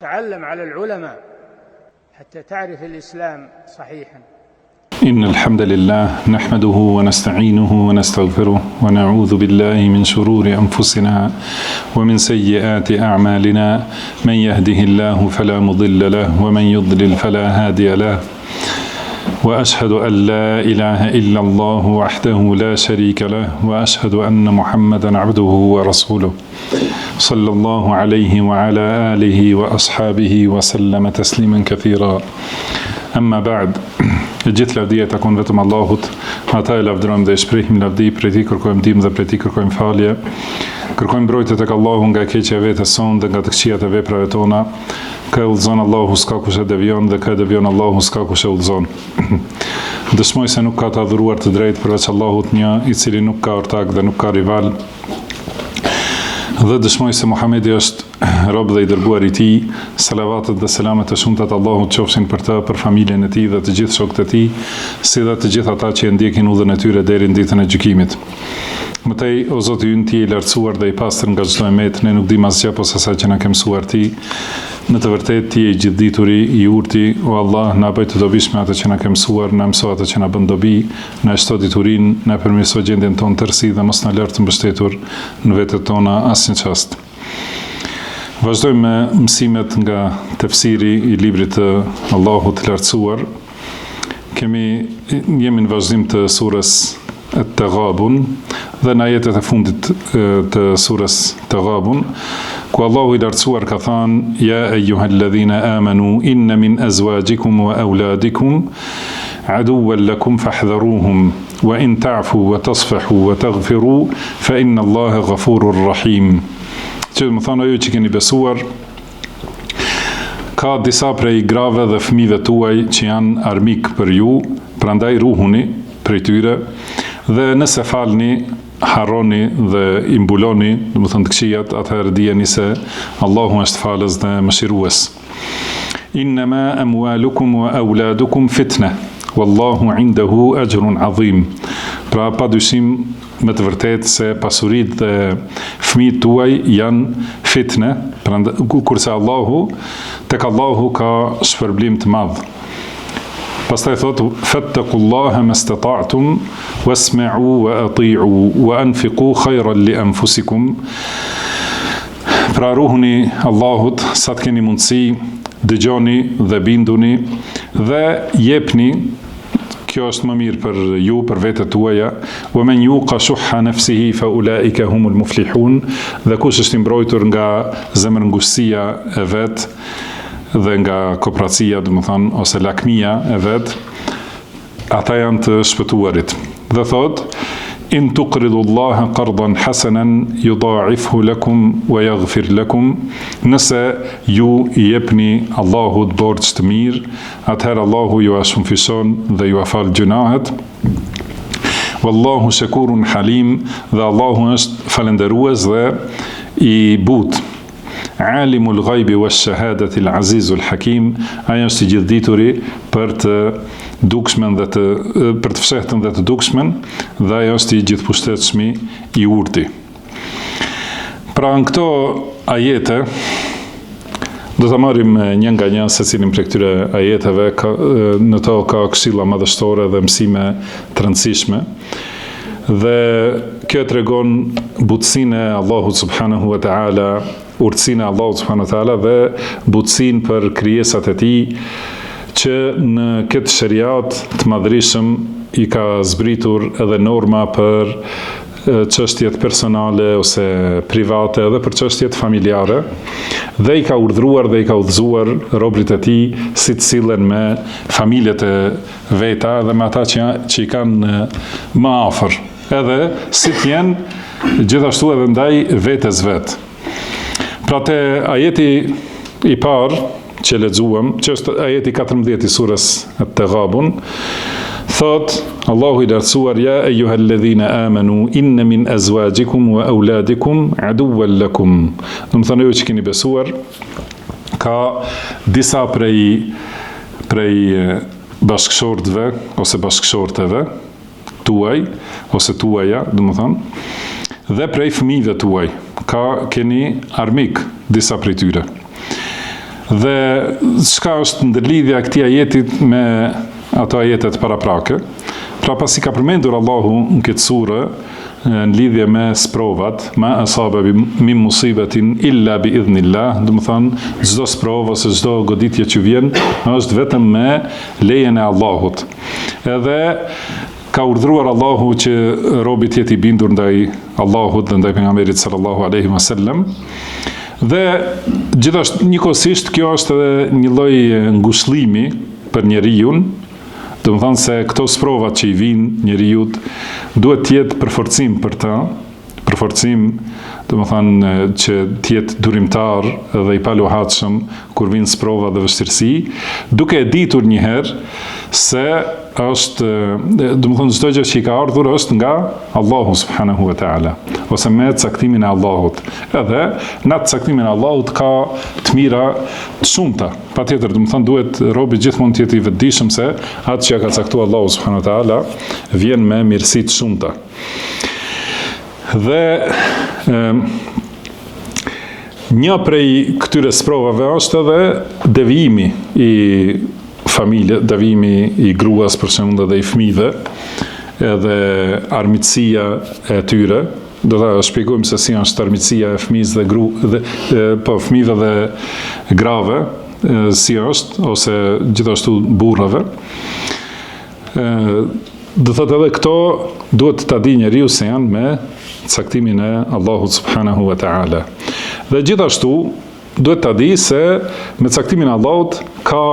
تعلم على العلماء حتى تعرف الإسلام صحيحا. إن الحمد لله نحمده ونستعينه ونستغفره ونعوذ بالله من شرور أنفسنا ومن سيئات أعمالنا من يهده الله فلا مضل له ومن يضلل فلا هادي له وأشهد أن لا إله إلا الله وحده لا شريك له وأشهد أن محمدا عبده ورسوله صلى الله عليه وعلى آله وأصحابه وسلم تسليما كثيرا. أما بعد, gjithë lavdia takon vetëm Allahut, ata e lavdërojmë dhe shprehim lavdi, prej tij kërkojmë ndihmë dhe prej tij kërkojmë falje. Kërkojmë mbrojtje tek Allahu nga keqja e vetes sonë dhe nga të këqijat e veprave tona. Kë udhëzon Allahu s'ka kush e devion dhe kë devion Allahu s'ka kush e udhëzon. Dëshmoj se nuk ka të adhuruar të drejtë përveç Allahut një, i cili nuk ka ortak dhe nuk ka rival. Dhe dëshmoj se Muhamedi është rob dhe i dërguar i tij. Salavatet dhe selamet e shumta të Allahut qofshin për të, për familjen e tij dhe të gjithë shokët e tij, si dhe të gjithë ata që e ndjekin udhën e tyre deri në ditën e gjykimit. Mëtej, o Zoti ynë, ti i lartësuar dhe i pastër nga çdo emet, ne nuk dim asgjë posa sa që na ke mësuar ti. Në të vërtetë ti je i gjithdituri, i urti, o Allah, na bëj të dobishme atë që na ke mësuar, na mëso atë që na bën dobi, na shto diturinë, na përmirëso gjendjen tonë tërësi dhe mos na lër të mbështetur në vetët tona asnjë çast. Vazhdojmë me mësimet nga tefsiri i librit të Allahut të lartësuar. Jemi në vazhdim të surës At-Taghabun dhe në ajetet e fundit të surës Taghabun, ku Allahu i lartësuar ka thënë: Ja eyyuhalladhina amanu inna min azwajikum wa auladikum aduwwan lakum fahdharuhum wa in ta'fu wa tasfahu wa taghfiru fa inna Allaha ghafurur rahim. Që më thonë, ajo që keni besuar, ka disa prej grave dhe fëmijëve tuaj që janë armik për ju, prandaj ruhuni prej tyre, dhe nëse falni, harroni dhe imbuloni, do të thonë të këqijat, atëherë dijeni se Allahu është falës dhe mëshirues. Innama amwalukum wa auladukum fitne, wallahu indahu ajrun azim. Pra pa dyshim, me të vërtetë se pasuritë dhe fëmijët tuaj janë fitne, kurse tek Allahu ka shpërblim të madh. Pastaj thotë: fattaqullaha mastata'tum wasma'u wa ati'u wa anfiqu khayran li anfusikum. Pra ruhuni Allahut sa të keni mundësi, dëgjoni dhe binduni dhe jepni. Kjo është më mirë për ju, për vetët tuaja. Wa man yuqa shuhha nafsihi fa ulaika humul muflihun. Dhe kush është i mbrojtur nga zemërngushtësia e vet dhe nga kooperacia, do të thonë, ose lakmia e vet, ata janë të shpëtuarit. Dhe thot: in tuqridu Allaha qardan hasanan yudha'ifhu lakum wa yaghfir lakum. Nëse ju i jepni Allahut borxh të mirë, atëherë Allahu ju shumëfishon dhe ju afal gjunahet. Wallahu shakurun halim, dhe Allahu është falënderues dhe i butë. Alimul ghaibi wash-shahadati al-azizul hakim. Ai është i gjithdituri për të dukshmen dhe për të fshehtën dhe të dukshmen, dhe ai është i gjithpushtetshmi, i urti. Pra në këto ajete do ta marrim një nga një secilin prej këtyre ajeteve. Në to ka këshilla madhështore dhe mësime të rëndësishme. Dhe kjo tregon butësinë e Allahut subhanahu wa taala, urtësinë e Allahut subhanahu wa taala dhe butësinë për krijesat e tij, që në këtë shariat të madhërisëm i ka zbritur edhe norma për çështjet personale ose private dhe për çështjet familjare, dhe i ka urdhëruar dhe i ka udhëzuar robërit e tij si të sillen me familjet e veta dhe me ata që i kanë më afër, edhe si të jenë gjithashtu edhe ndaj vetes vet. Pra te ajeti i parë që lexuam, që është ajeti 14 i surës At-Taghabun, thot Allahu i lartësuar: ja eyyuhalladhina amanu inna min azwajikum wa auladikum aduwwan lakum. Do të thonë, ju që keni besuar, ka disa prej bashkëshortëve ose bashkëshorteve tuaj ose tuaja, do të thonë, dhe prej fëmijëve tuaj, keni armik disa prej tyre. Dhe çka është ndërlidhja e këtij ajeti me ato ajetet paraprake? Pra pasi ka përmendur Allahu në këtë sure në lidhje me sprovat, ma asaba min musibetin illa bi idhnillah, do të thonë çdo sprovë ose çdo goditje që vjen është vetëm me lejen e Allahut. Edhe ka urdhëruar Allahu që robi të jetë i bindur ndaj Allahut dhe ndaj pejgamberit sallallahu alaihi wasallam. Dhe gjithashtu njëkohësisht kjo është edhe një lloj ngushëllimi për njeriu. Do të thonë se këto sprovat që i vinë njeriut duhet të jetë përforcim për ta, përforcim, do të thonë që të jetë durimtar dhe i paluhatshëm kur vinë sprova dhe vështirësi, duke e ditur një herë se është, do të thonë çdo gjë që i ka ardhur është nga Allahu subhanahu wa taala, ose me caktimin e Allahut. Edhe në atë caktimin e Allahut ka të mira të shumta. Patjetër, do të thonë duhet robi gjithmonë të jetë i vetëdijshëm se atë që ka caktuar Allahu subhanahu wa taala vjen me mirësi të shumta. Dhe një prej këtyre sprovave është edhe devijimi i familje, devijimi i gruas për shembull dhe i fëmijëve, edhe armiqësia e tyre. Do ta shpjegojmë se si është armiqësia e fëmijës dhe fëmijëve dhe grave, si është, ose gjithashtu burrave. Do thotë edhe këto duhet ta di njeriu se janë me caktimin e Allahut subhanahu wa taala. Dhe gjithashtu duhet ta di se me caktimin e Allahut ka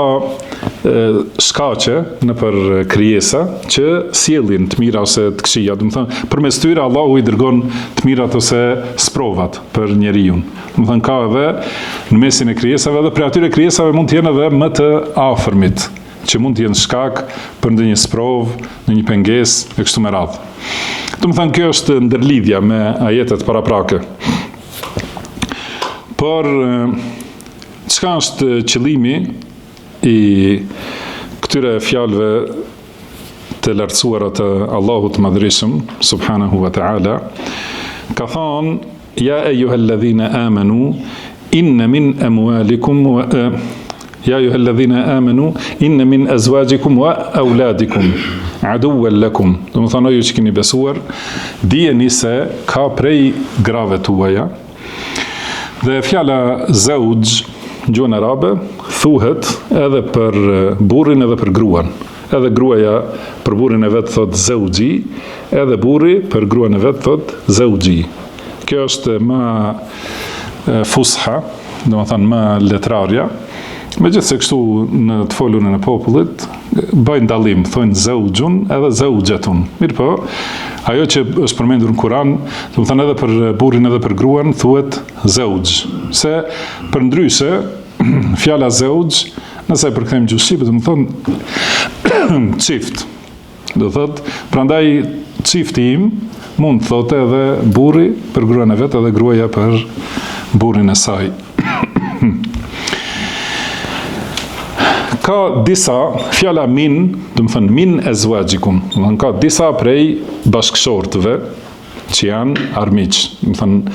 shkaqe në për krijesa që sjellin të mira ose të këqija. Do të thonë, përmes tyre Allahu i dërgon të mirat ose sprovat për njeriu. Do të thonë, ka edhe në mesin e krijesave dhe për atyre krijesave mund të jenë edhe më të afërmit, që mund të jenë shkak për ndonjë sprovë, në një pengesë e kështu me radhë. Do të thonë, kjo është ndërlidhja me ajetet paraprake. Por çka është qëllimi i këtyre fjalëve të lartësuara të Allahut Madhërisëm subhanahu wa taala? Ka thonë: ja ejuhalladhina amanu inna min amwalikum wa ja ejuhalladhina amanu inna min azwajikum wa auladikum aduwwan lakum. Do të thonë, ju që keni besuar, dijeni se ka prej grave tuaja. Dhe fjala zauj në gjuhën arabe thuhet edhe për burrin edhe për gruan. Edhe gruaja për burrin e vet thot zauji, edhe burri për gruan e vet thot zauji. Kjo është më fusha, do të thonë më letrarja. Megjithëse kështu në të folurën e popullit bëjnë dallim, thonë zaujun edhe zaujatun. Mirë po, ajo që është përmendur në Kur'an, do të thonë edhe për burrin edhe për gruan thuhet zauj. Se përndryshe fjala zauj, nëse e përkthejmë gjuhë shqipe, do të thonë çift. Do thotë, prandaj çifti im mund të thotë edhe burri për gruan e vet edhe gruaja për burrin e saj. Ka disa, fjala min, do të thonë min azwajikum, do të thonë ka disa prej bashkëshortëve që janë armiq. Do të thonë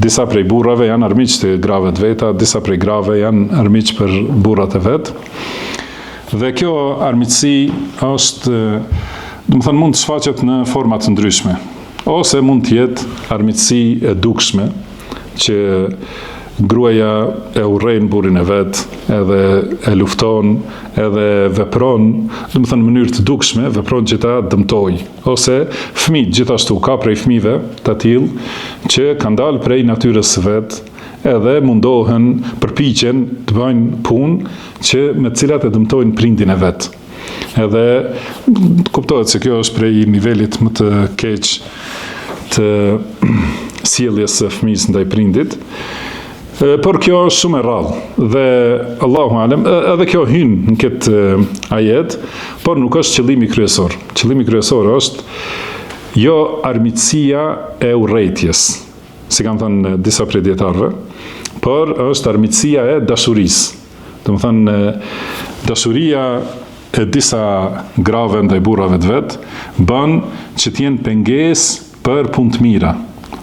disa prej burrave janë armiq të grave të veta, disa prej grave janë armiq për burrat e vet. Dhe kjo armiqësi është, do të thonë, mund të shfaqet në forma të ndryshme, ose mund të jetë armiqësi e dukshme që gruaja e urrejn burrin e vet, edhe e lufton, edhe vepron, do të thonë në mënyrë të dukshme, vepron që ta dëmtoj. Ose fëmijët gjithashtu, ka prej fëmijëve të tillë që kanë dalë prej natyrës së vet, edhe mundohen, përpiqen të bëjnë punë që me të cilat e dëmtojnë prindin e vet. Edhe kuptohet se kjo është prej nivelit më të keq të sjelljes së fëmijës ndaj prindit. Por kjo është shumë e rrallë dhe Allahu alem, edhe kjo hyn në këtë ajet, por nuk është qëllimi kryesor. Qëllimi kryesor është jo armiqësia e urrejtjes, si kanë thënë disa prej dietarëve, por është armiqësia e dashurisë. Do të thonë dashuria e disa grave ndaj burrave të vet bën që të jenë pengesë për punë të mira,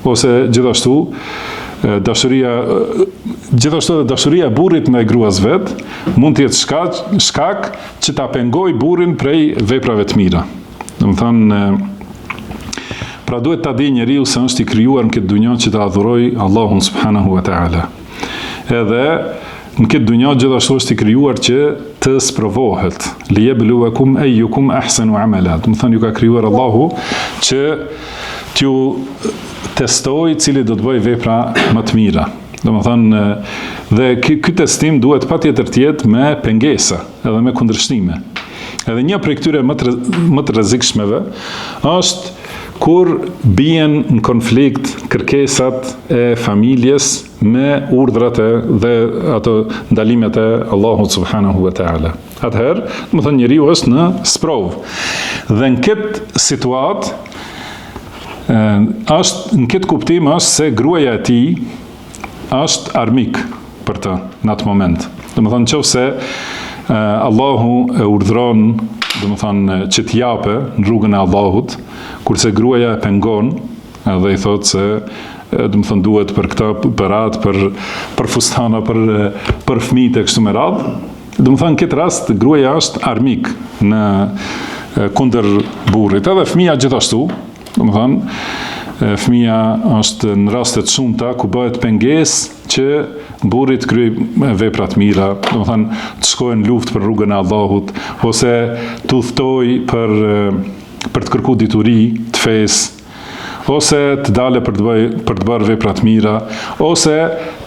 ose gjithashtu dashuria, gjithashtu edhe dashuria e burrit me gruas vet mund të jetë shkak që ta pengoj burrin prej veprave të mira. Domethënë, pra duhet ta di njeriu se është i krijuar në këtë dunjë që të adhurojë Allahun subhanahu wa taala. Edhe në këtë dunjë gjithashtu është i krijuar që të sprovohet. Liyabluwakum ayyukum ahsanu amala. Domethënë ju ka krijuar Allahu që t'ju testoj cili do të bëj vepra më të mira. Domethënë, dhe ky testim duhet patjetër të jetë me pengesa, edhe me kundërshtime. Edhe një prej këtyre më të rrezikshmeve është kur bien në konflikt kërkesat e familjes me urdhrat dhe ato ndalimet e Allahut subhanahu wa taala. Atëherë, domethënë njeriu është në sprov. Dhe në këtë situatë në këtë kuptim është se gruaja e tij është armik për të në atë moment. Domethënë nëse Allahu e urdhron, domethënë që t'jape në rrugën e Allahut, kurse gruaja e pengon, edhe i thotë se domethënë duhet për këtë, për atë, për fustana, për fëmijët e kështu me radhë. Domethënë në këtë rast gruaja është armik në kundër burrit, edhe fëmia gjithashtu. Domethënë, fëmia është në raste të shumta ku bëhet pengesë që burri të kryejë vepra të mira, domethënë të shkojë në luftë për rrugën e Allahut, ose të udhtojë për të kërkuar dituri të fesë, ose të dalë për të bërë vepra të mira, ose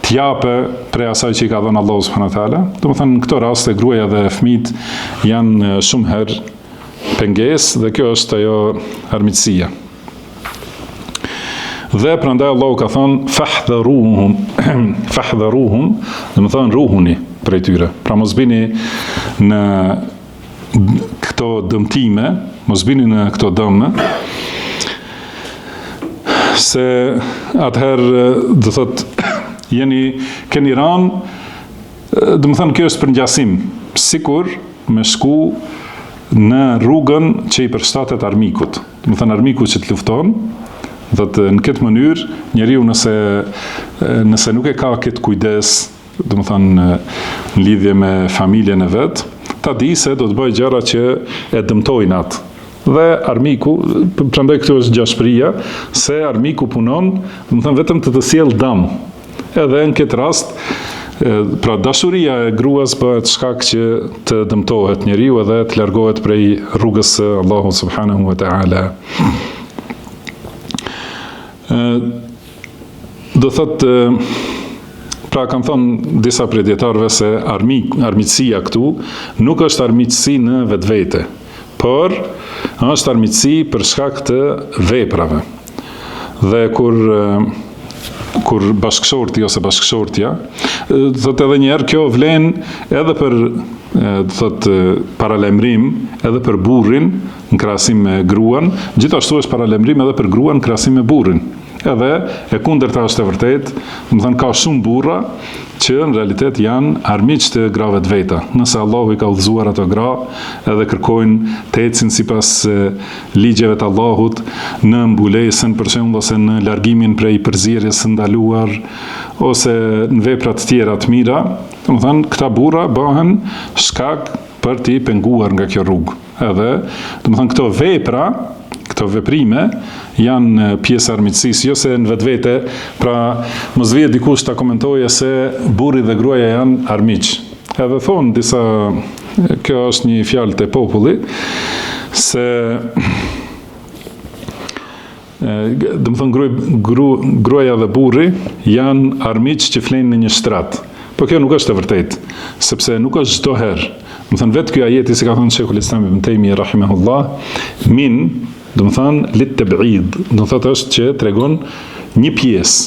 të jape prej asaj që i ka dhënë Allahu subhanahu wa taala. Domethënë në këto raste gruaja dhe fëmijët janë shumë herë pengesë dhe kjo është ajo armiqësia. Dhe prandaj Allahu ka thënë fahdharuhum, domethënë ruhuni prej tyre. Pra mos bini në këto dëmtime, mos bini në këto dëme, se atëherë do thotë keni ranë, domethënë kjo është përngjasim, sikur me shku në rrugën që i përshtatet armikut. Domethënë armiku që të lufton, thotë në këtë mënyrë njeriu nëse nuk e ka këtë kujdes, domethënë në lidhje me familjen e vet, ta di se do të bëjë gjëra që e dëmtojnë atë. Dhe armiku, prandaj këtu është gjashpëria, se armiku punon, domethënë vetëm të sjellë dëm. Edhe në këtë rast, pra dashuria e gruas bëhet shkak që të dëmtohet njeriu edhe të largohet prej rrugës së Allahut subhanahu wa taala. Do thotë, pra kanë thënë disa prej dietarëve se armiqësia këtu nuk është armiqësi në vetvete, por është armiqësi për shkak të veprave. Dhe kur bashkëshorti ose bashkëshortja, thotë edhe një herë kjo vlen edhe për thotë paralajmërim edhe për burrin në krahasim me gruan, gjithashtu është paralajmërim edhe për gruan në krahasim me burrin. Edhe e kundërta është e vërtetë, domethënë ka shumë burra që në realitet janë armiq të grave të veta. Nëse Allahu i ka udhëzuar ato gra, edhe kërkojnë të ecin sipas ligjeve të Allahut në mbulesën për shembull ose në largimin prej përzierjes së ndaluar ose në vepra të tjera të mira, domethënë këta burra bëhen shkak për t'i penguar nga kjo rrugë. Edhe domethënë këto vepra, këto veprime janë pjesë armiqësisë, jo se në vetvete, pra mos vije dikush ta komentojë se burri dhe gruaja janë armiq. Edhe thonë disa, kjo është një fjalë te populli, se domethënë gruaja dhe burri janë armiq që flenë në një shtrat. Po kjo nuk është e vërtetë, sepse nuk është çdo herë. Domethënë vetë ky ajeti, si ka thënë Sheikhul Islam Ibn Taymiyyah rahimahullah, domethënë lit tab'id, do thotë është që tregon një pjesë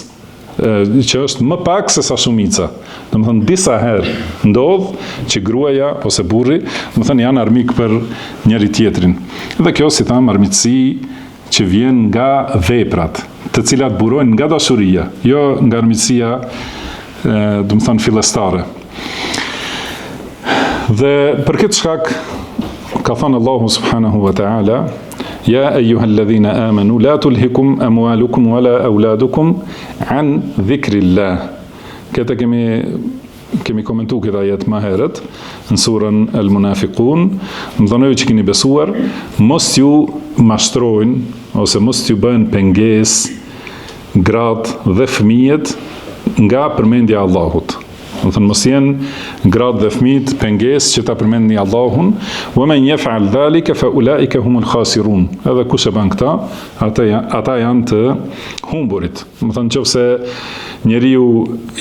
që është më pak se sa shumica. Domethënë disa herë ndodh që gruaja ose burri, domethënë janë armik për njëri tjetrin. Dhe kjo si tham armiqësi që vjen nga veprat, të cilat burojnë nga dashuria, jo nga armiqësia domethënë fillestare. Dhe për këtë shkak ka thënë Allahu subhanahu wa taala Ja eyyuhalladhina amanu la tulhikum amwalukum wala auladukum an dhikrillah. Këta kemi komentu këtë ajet ma herët në surën El Munafiqun. Më thonëve që keni besuar, mos ju mashtrojnë ose mos ju bëjnë penges gratë dhe fëmijët nga përmendja e Allahut. Do të thënë mos jenë gratë dhe fëmijët penges që ta përmendni Allahun. Wa man yaf'al dhalika fa ulaika humul khasirun. Edhe kush e bën këtë, ata janë të humburit. Do të thënë nëse njeriu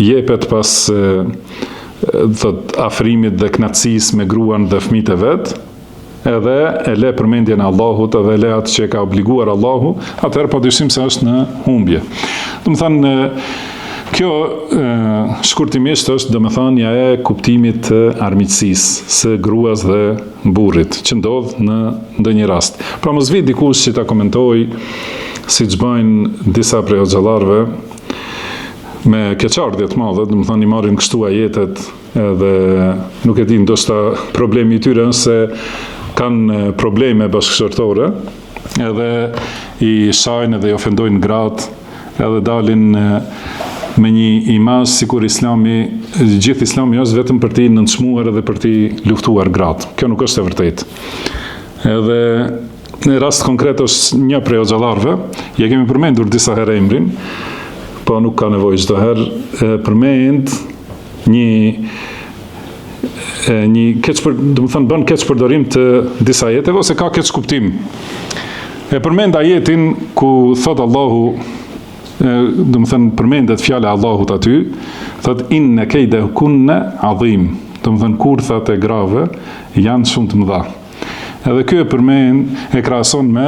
jepet pas afrimit dhe knatësisë me gruan dhe fëmijët e vet, edhe e le përmendjen e Allahut, edhe e le atë që ka obliguar Allahu, atëherë padyshim se është në humbje. Do të thënë kjo shkurtimisht është domethënia e kuptimit të armiqësisë së gruas dhe burrit që ndodh në ndonjë rast. Pra mos vi dikush që ta komentoj siç bëjnë disa prej xhallarëve me keqardhje të madhe, domethënë i marrin kështu ajetet edhe nuk e di, ndoshta problemi i tyre është se kanë probleme bashkëshortore, edhe i shajnë dhe i ofendojnë gratë, edhe dalin me një imazh sikur gjithë Islami është vetëm për t'i nënçmuar edhe për t'i luftuar gratë. Kjo nuk është e vërtetë. Edhe në rast konkret është një prej xhallarëve, ja kemi përmendur disa herë emrin, po nuk ka nevojë çdo herë përmend një domethënë bën keq përdorim të disa ajeteve ose ka keq kuptim. E përmend ajetin ku thot Allahu, domethënë përmendet fjala e Allahut aty, thot inna kaydakunna azim. Domethënë kurthat e grave janë shumë të mëdha. Edhe ky e përmend, e krahason me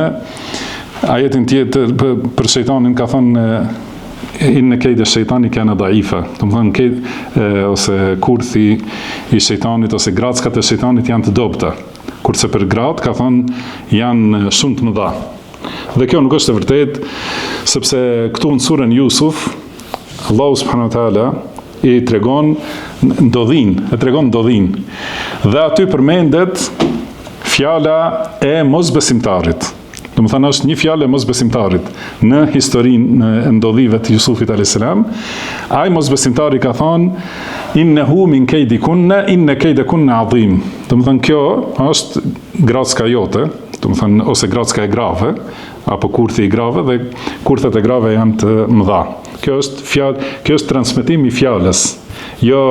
ajetin tjetër për shejtanin, ka thënë inna kayda shejtani kana dhaifa. Domethënë ose kurthi i shejtanit ose gracat e shejtanit janë të dobta. Kurse për gratë ka thënë janë shumë të mëdha. Dhe kjo nuk është e vërtetë, sepse këtu në surën Yusuf, Allahu subhanahu wa taala i tregon ndodhin. Dhe aty përmendet fjala e mosbesimtarit. Domethënë është një fjalë e mosbesimtarit në historinë e ndodhive të Jusufit alayhis salam. Ai mosbesimtari ka thënë innehu min kaydikunna inna kaydakunna azim. Domethënë kjo është gracka jote, domethënë ose gracka e grave, apo kurthi i grave, dhe kurthet e grave janë të mëdha. Kjo është transmetimi i fjalës, jo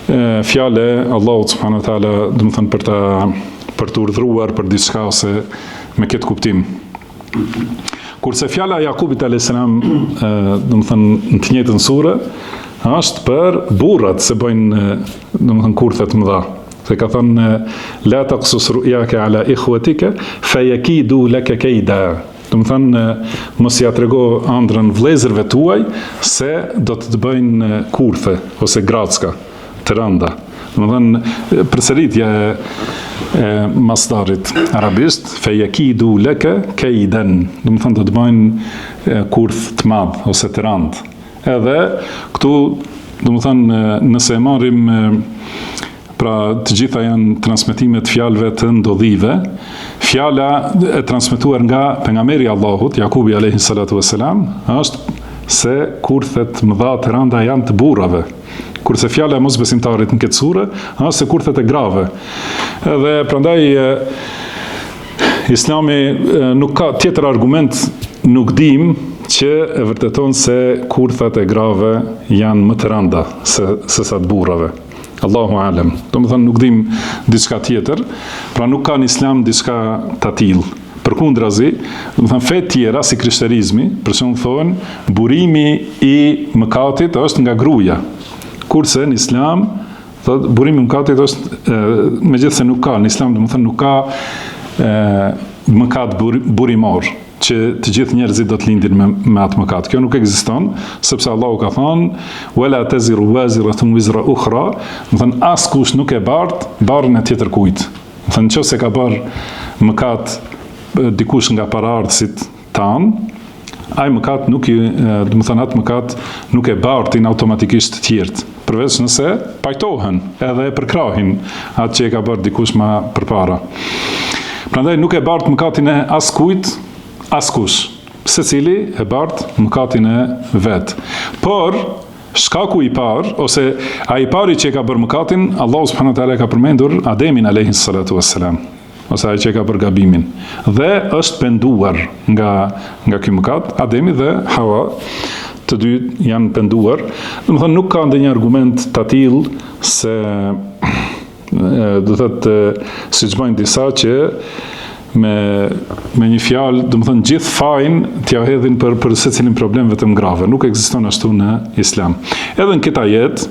fjale Allahut subhanahu wa taala, domethënë për të urdhëruar për diçka ose me këtë kuptim. Kurse fjala e Jakubit alayhis salam, domethënë në të njëjtën sure, është për burrat se bëjnë domethënë kurthet mëdha. Se ka thënë la taqsus ru'yaka ala ikhwatika fayakidu laka kayda. Domethënë mos ia trego ëndrrën vëllezërve tuaj se do të bëjnë kurthe ose gracka të rënda. Domethënë përsëritja e masdarit arabisht fayakidu laka kaydan. Domethënë do të bëjnë kurth të madh ose të rënd. Edhe këtu domethënë nëse e marrim pra të gjitha janë transmetimet fjalëve të ndodhive. Fjala e transmetuar nga pejgamberi Allahut, Jakubi alayhi salatu wassalam, është se kurthet mëdha të rënda janë të burrave. Kurse fjala e mosbesimtarit në këtë sure është se kurthet e grave. Edhe prandaj Islami nuk ka tjetër argument, nuk dim që e vërteton se kurthat e grave janë më të rënda se sa të burrave. Allahu alem. Domethënë nuk dim diçka tjetër, pra nuk ka në Islam diçka të tillë. Përkundrazi, domethënë fe tjera si krishterizmi, për shembull thonë burimi i mëkatit është nga gruaja. Kurse në Islam thotë burimi i mëkatit është megjithëse nuk ka në Islam, domethënë nuk ka mëkat burimor, që të gjithë njerëzit do të lindin me atë mëkat. Kjo nuk ekziston, sepse Allahu ka thënë wala taziru waziratun wizra ukhra, do të thënë askush nuk e bart barrën e tjetër kujt. Do të thënë nëse ka bërë mëkat dikush nga paraardhësit tan, ai mëkat nuk do të thënë atë mëkat nuk e bartin automatikisht të tjerët, përveç nëse pajtohen edhe e përkrahin atë që e ka bërë dikush më përpara. Prandaj nuk e bart mëkatin e askujt, askush. Secili e bart mëkatin e vet. Por shkaku i parë, ose ai i pari që ka bërë mëkatin, Allahu subhanahu wa taala ka përmendur Ademin alayhi salatu wassalam, ose ai që ka bërë gabimin. Dhe është penduar nga ky mëkat, Ademi dhe Hawa, të dy janë penduar. Domethënë nuk ka ndonjë argument të tillë se do thotë siç bëjnë disa që me një fjalë, domethënë gjithë fajin t'ja hedhin për secilin problem vetëm grave. Nuk ekziston ashtu në Islam. Edhe në këtë ajet,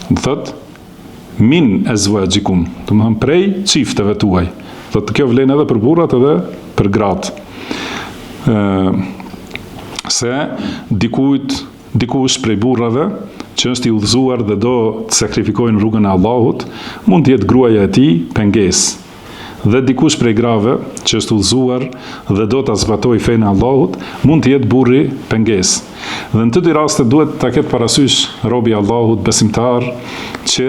do thotë min azwajikum, domethënë prej çifteve tuaj. Do të kjo vlen edhe për burrat edhe për gratë. Se dikush prej burrave që është i udhëzuar dhe do të sakrifikojnë rrugën e Allahut, mund të jetë gruaja e tij pengesë. Dhe dikush prej grave që është udhëzuar dhe do ta zbatojë fenë e Allahut, mund të jetë burri pengesë. Dhe në të dy rastet duhet ta ketë parasysh robi i Allahut besimtar që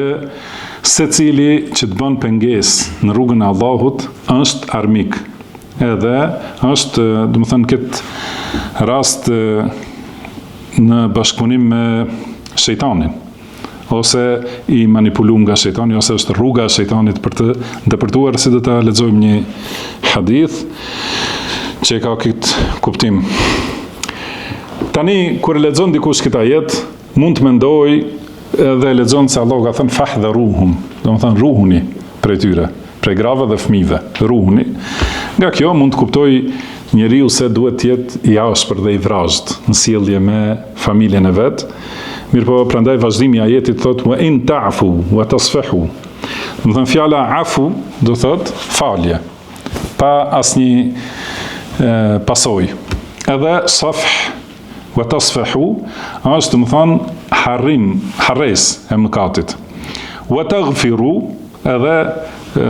secili që të bën pengesë në rrugën e Allahut është armik. Edhe është, domethënë, këtë rast në bashkëpunim me shejtanin, ose i manipulum nga shejtani, ose është rruga e shejtanit për të ndëpërtuar, si do ta lexojmë një hadith që ka këtë kuptim. Tani, kur lexon dikush këtë ajet, mund të mendoj edhe lexon se Allah ka thënë fahdharuhum, domethënë ruhuni prej tyre, prej grave dhe fëmijëve, ruhuni. Nga kjo mund të kuptoj njeriu se duhet të jetë i ashpër dhe i vrazhd në sjellje me familjen e vet. Mirëpo prandaj vazhdimi i ajetit thotë wa in ta'fu wa tasfahu. Domethënë fjala afu do thotë falje, pa asnjë pasojë. Edhe safh wa tasfahu është domethënë harres e mëkatit. Wa taghfiru, edhe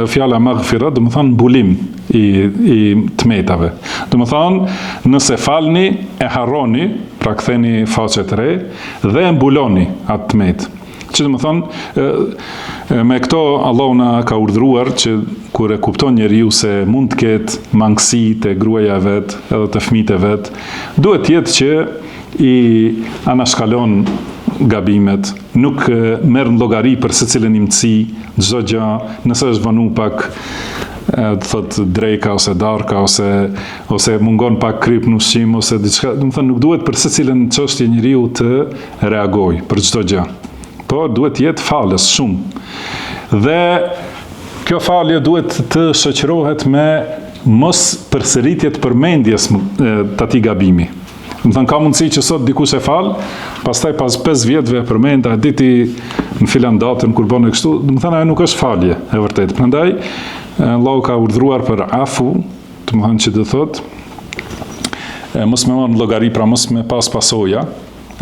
fjala maghfira domethënë mbulim i tmetave. Domethënë nëse falni e harroni, pra ktheni faqe të re dhe e mbuloni atë tmet. Që domethënë me këto Allahu na ka urdhëruar që kur e kupton njeriu se mund të ketë mangësi te gruaja e vet, edhe te fëmijët e vet, duhet të jetë që i anashkalon gabimet, nuk merr në llogari për secilën imtësi, çdo gjë, nëse është vanu pak thot drejka ose darka ose mungon pak kryp në ushqim ose diçka, domethënë nuk duhet për secilën çështje njeriu të reagojë për çdo gjë. Por duhet të jetë falës shumë. Dhe kjo falje duhet të shoqërohet me mos përsëritje të përmendjes të atij gabimi. Domethënë ka mundësi që sot dikush e fal, pastaj pas 5 vjetëve e përmend, a diti në filan datën kur bën kështu, domethënë ajo nuk është falje e vërtetë. Prandaj Allahu ka urdhëruar për afu, domethënë që do thotë mos me marr në llogari, pra mos me pas pasoja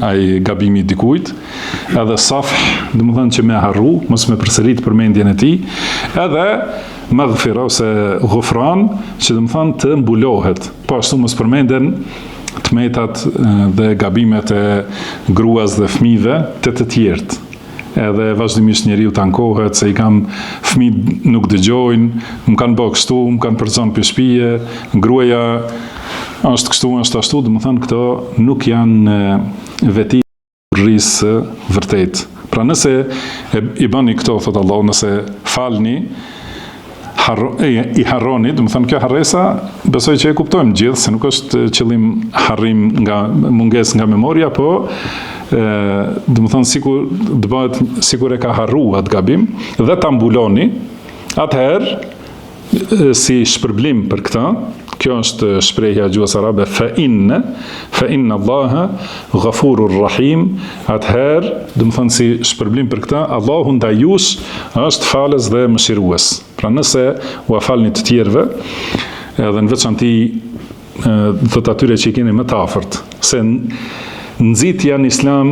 ai gabimi i dikujt, edhe safh, domethënë që me harru, mos me përsërit përmendjen e tij, edhe maghfira ose ghufran, që domethënë të mbulohet, po ashtu mos përmenden tmetat dhe gabimet e gruas dhe fëmijëve të tjerët. Edhe vazhdimisht njeriu të ankohet se i kam fëmijë nuk dëgjojnë, më kanë bërë kështu, më kanë përcon për shtëpie, gruaja është kështu, është ashtu, domethënë këto nuk janë veti rrisë vërtet. Pra nëse i bëni këto, thot Allah, nëse falni, i harroni, domethënë kjo harresa, besoj që e kuptojmë gjithë, se nuk është qëllim harrim nga mungesë nga memoria, po domethënë sikur e ka harruar atë gabim dhe ta mbuloni, atëherë si shpërblim për këtë, kjo është shprehja gjuhës arabe fa inna Allaha ghafurur rahim, atëherë domethënë si shpërblim për këtë, Allahu ndaj jush është falës dhe mëshirues. Pra nëse u falni të tjerëve, edhe në veçanti thot atyre që i keni më të afërt, se nxitja në Islam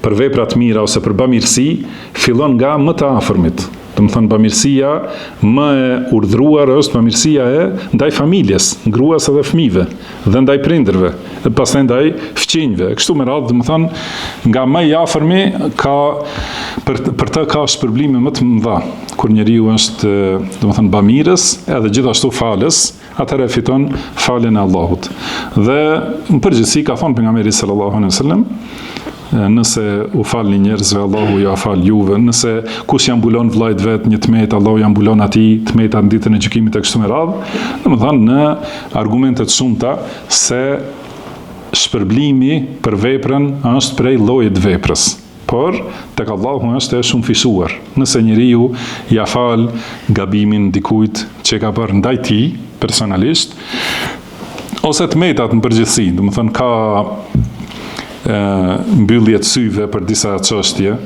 për vepra të mira ose për bamirësi fillon nga më të afërmit. Do të thonë bamirësia më e urdhëruar është bamirësia e ndaj familjes, gruas edhe fëmijëve, dhe ndaj prindërve, dhe pastaj ndaj fëmijëve. Kështu me radhë, do të thonë nga më i afërmi ka për të ka shpërblime më të mëdha. Kur njeriu është, do të thonë bamirës, edhe gjithashtu falës, atëherë fiton falën e Allahut. Dhe në përgjithësi ka thënë pejgamberi sallallahu alaihi wasallam, nëse u falni njerëzve, Allahu ja fal juve. Nëse kush ja mbulon vllajt vet një tmet, Allahu ja mbulon atij tmetat në ditën e gjykimit e kështu me radhë. Domethënë në argumente të shumta se shpërblimi për veprën është prej llojit të veprës. Por tek Allahu është e shumë fisuar. Nëse njeriu ja fal gabimin dikujt që ka bërë ndaj tij personalisht, ose tmetat në përgjithësi, domethënë ka mbyllje të syve për disa çështje,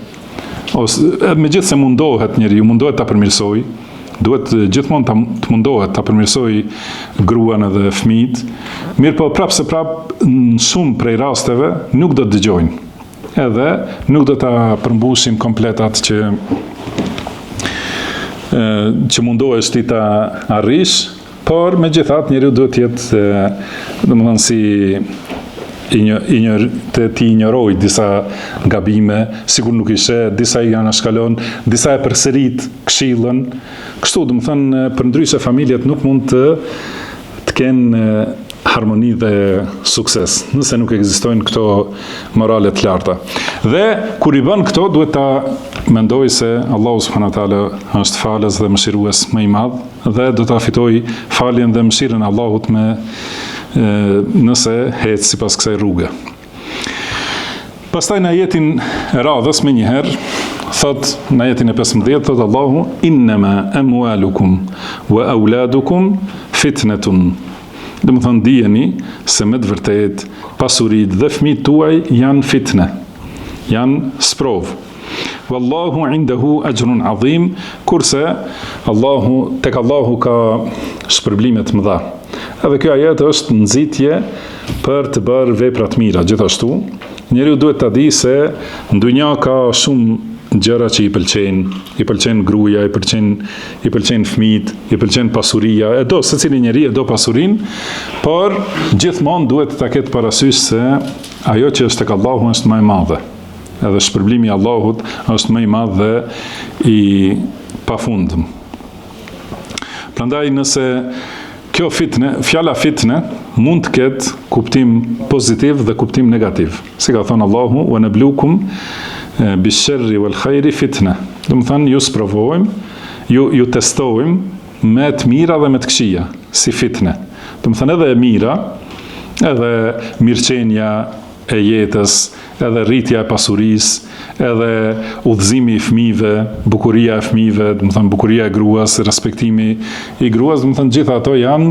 ose megjithëse mundohet njeriu, mundohet ta përmirësoj, duhet gjithmonë të mundohet ta përmirësoj gruan edhe fëmijët, mirë po prapë se prapë në shumë prej rasteve nuk do të dëgjojnë, edhe nuk do ta përmbushim kompletat që mundohesh ti ta arrish, por megjithatë njeriu duhet të jetë, domethënë si të ignoroj disa gabime, sikur nuk ishe, disa i anashkalon, disa e përsërit këshillën. Kështu, do të thënë, përndryshe familjet nuk mund të kenë harmoni dhe sukses, nëse nuk ekzistojnë këto morale të larta. Dhe kur i bën këto, duhet ta mendoj se Allahu subhanahu wa taala është falës dhe mëshirues më i madh, dhe do ta fitoj faljen dhe mëshirën e Allahut nëse hecë sipas kësaj rruge. Pastaj në ajetin e radhës më njëherë, thot në ajetin e 15, thot Allahu, innama amwalukum wa auladukum fitnatun. Dhe më thënë dijeni se me të vërtet pasurit dhe fëmijët tuaj janë fitne, janë sprov. Wallahu indahu ajrun adhim, kurse tek Allahu ka shpërblimet mëdha. Edhe kjo ajet është nxitje për të bërë vepra të mira. Gjithashtu, njeriu duhet ta di se në dunja ka shumë gjëra që i pëlqen gruaja, i pëlqen fëmijët, i pëlqen pasuria, secili njeri e do pasurinë, por gjithmonë duhet ta ketë parasysh se ajo që është tek Allahu është më e madhe. Edhe shpërblimi i Allahut është më i madh dhe i pafundëm. Prandaj nëse kjo fjala fitne mund të ketë kuptim pozitiv dhe kuptim negativ. Si ka thënë Allahu, wa nablukum bish-sharri wal khairi fitne. Do të thënë ju sprovojmë, ju testojmë me të mira dhe me të këqija, si fitne. Do të thënë edhe e mira, edhe mirëqenia e jetës, edhe rritja e pasurisë, edhe udhëzimi i fëmijëve, bukuria e fëmijëve, do të thënë bukuria e gruas, respektimi i gruas, do të thënë gjitha ato janë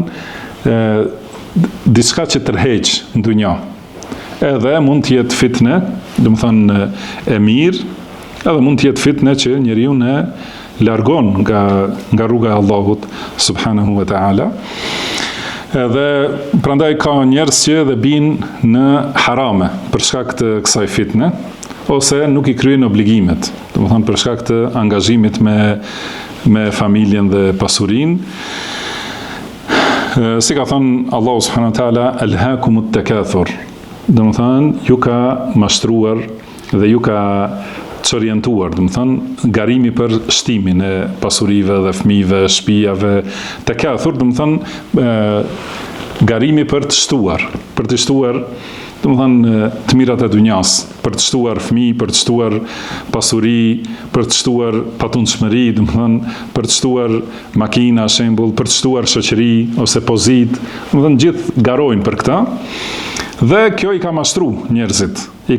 diçka që tërheq në dunja. Edhe mund të jetë fitne, do të thënë e mirë, edhe mund të jetë fitne që njeriu ne largon nga rruga e Allahut subhanahu wa taala. Edhe prandaj ka njerëz që edhe binë në harame për shkak të kësaj fitne, ose nuk i kryejnë obligimet, do të thonë për shkak të angazhimit me familjen dhe pasurinë. Si ka thënë Allahu subhanahu wa taala, alhaakumut takathur. Do të thonë ju ka mashtruar dhe ju ka çorientuar, do të thonë garimi për shtimin e pasurive dhe fëmijëve, shtëpiave, takathur, do të thonë garimi për të shtuar, do të thënë të mirat e dunjas, për të shtuar fëmijë, për të shtuar pasuri, për të shtuar patundshmëri, do të thënë për të shtuar makina, shembull, për të shtuar shoqëri ose pozit, do të thënë gjithë garojnë për këtë. Dhe kjo i ka mashtru njerëzit, i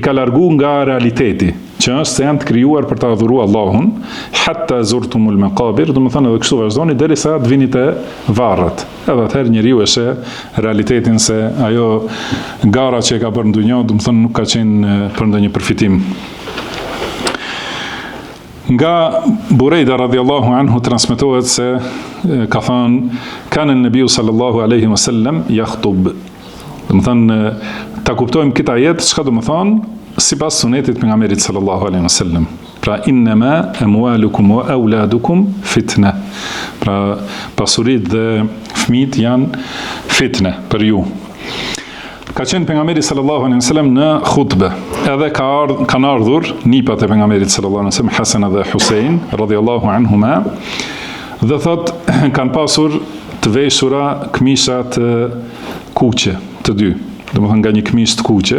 ka largu nga realiteti, që është se janë të krijuar për të adhuruar Allahun, hatta zurtumul maqabir, do të thënë edhe kështu vazhdoni derisa të vini te varret. Edhe atëherë njeriu e sheh realitetin se ajo gara që e ka bërë në dunjë, do të thënë nuk ka qenë për ndonjë përfitim. Nga Burejda radhiyallahu anhu transmetohet se ka thënë kana an-nabiu sallallahu alaihi wasallam yakhutub. Do të thënë ta kuptojmë këtë ajet, çka do të thonë sipas sunetit pejgamberit sallallahu alaihi wasallam. Pra innama amwalukum wa auladukum fitna. Pra pasurit dhe fëmijët janë fitne për ju. Ka qenë pejgamberi sallallahu alaihi wasallam në khutbë. Edhe kanë ardhur nipat e pejgamberit sallallahu alaihi wasallam Hasan dhe Husein radhiyallahu anhuma dhe thot kanë pasur të veshura këmisha të kuqe të dy. Domethënë nga një këmishë të kuqe,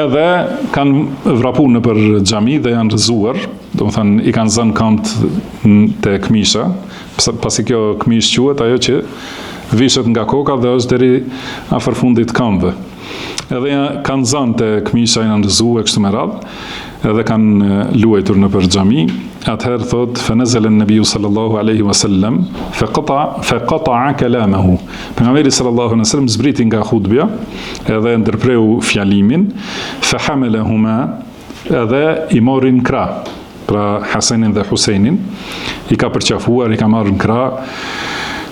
edhe kanë vrapuar në për xhami dhe janë rrëzuar, domethënë i kanë zënë këmbët te këmisha, pasi kjo këmishë quhet ajo që vishet nga koka dhe është deri afër fundit të këmbëve. Edhe kanë zënë te këmisha, janë rrëzuar kështu me radhë, edhe kanë luajtur në për xhami. Atëherë thot فنزل النبي صلى الله عليه وسلم فقطع كلامه. Pejgamberi sallallahu alaihi wasallam zbriti nga hutbja edhe ndërpreu fjalimin, فحملهما edhe i morin krah. Pra Hasanin dhe Huseinin i ka përqafuar, i ka marrë në krah.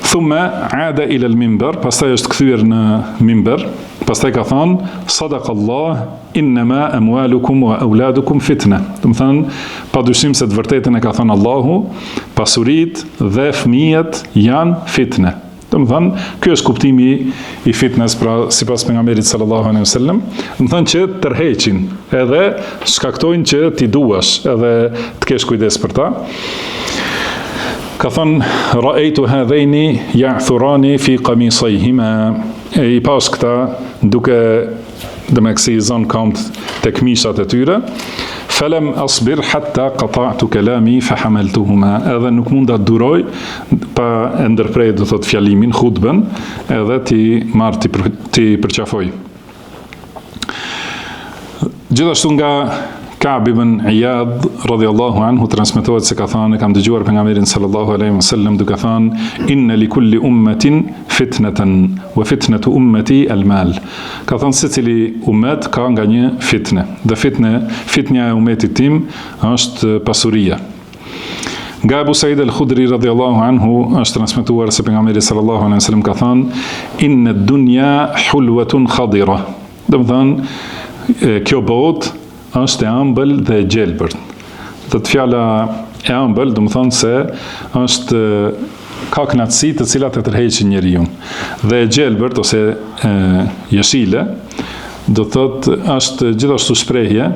Thumma aada ila al-minbar, pastaj është kthyer në minber, pastaj ka thënë sadaqallah innama amwalukum wa auladukum fitna. Do të thënë padyshim se të vërtetën e ka thënë Allahu, pasuritë dhe fëmijët janë fitne. Do të thënë ky është kuptimi i fitnes, pra sipas pejgamberit sallallahu alaihi wasallam, do të thënë që tërheqin edhe shkaktojnë që ti duash edhe të kesh kujdes për ta. Ka thënë ra'aytu hadhaini ya'thurani fi qamisayhima. I pas këta duke si i zon këmbët te këmishat e tyre. Falam asbir hatta qata'tu kalami fahamaltuhuma. Edhe nuk mund ta duroj pa e ndërprej do thot fjalimin, hutbën, edhe ti përqafoj. Gjithashtu nga Ka'b ibn Iyad radhiyallahu anhu transmetohet se ka thënë, kam dëgjuar pejgamberin sallallahu alaihi wasallam duke thënë inna li kulli ummatin fitnatan wa fitnatu ummati al-mal. Ka thënë secili ummet ka nga një fitne, dhe fitnja e ummetit tim është pasuria. Nga Abu Sa'id al-Khudri radhiyallahu anhu është transmetuar se pejgamberi sallallahu alaihi wasallam ka thënë inna ad-dunya hulwatun khadira. Do të thënë kjo botë është e ëmbël dhe e gjelbërt. Dhe të fjala e ëmbël, do të thonë se është ka kënaqësi të cilat e tërheqin njeriu. Dhe e gjelbërt ose jeshile, do thotë është gjithashtu shprehje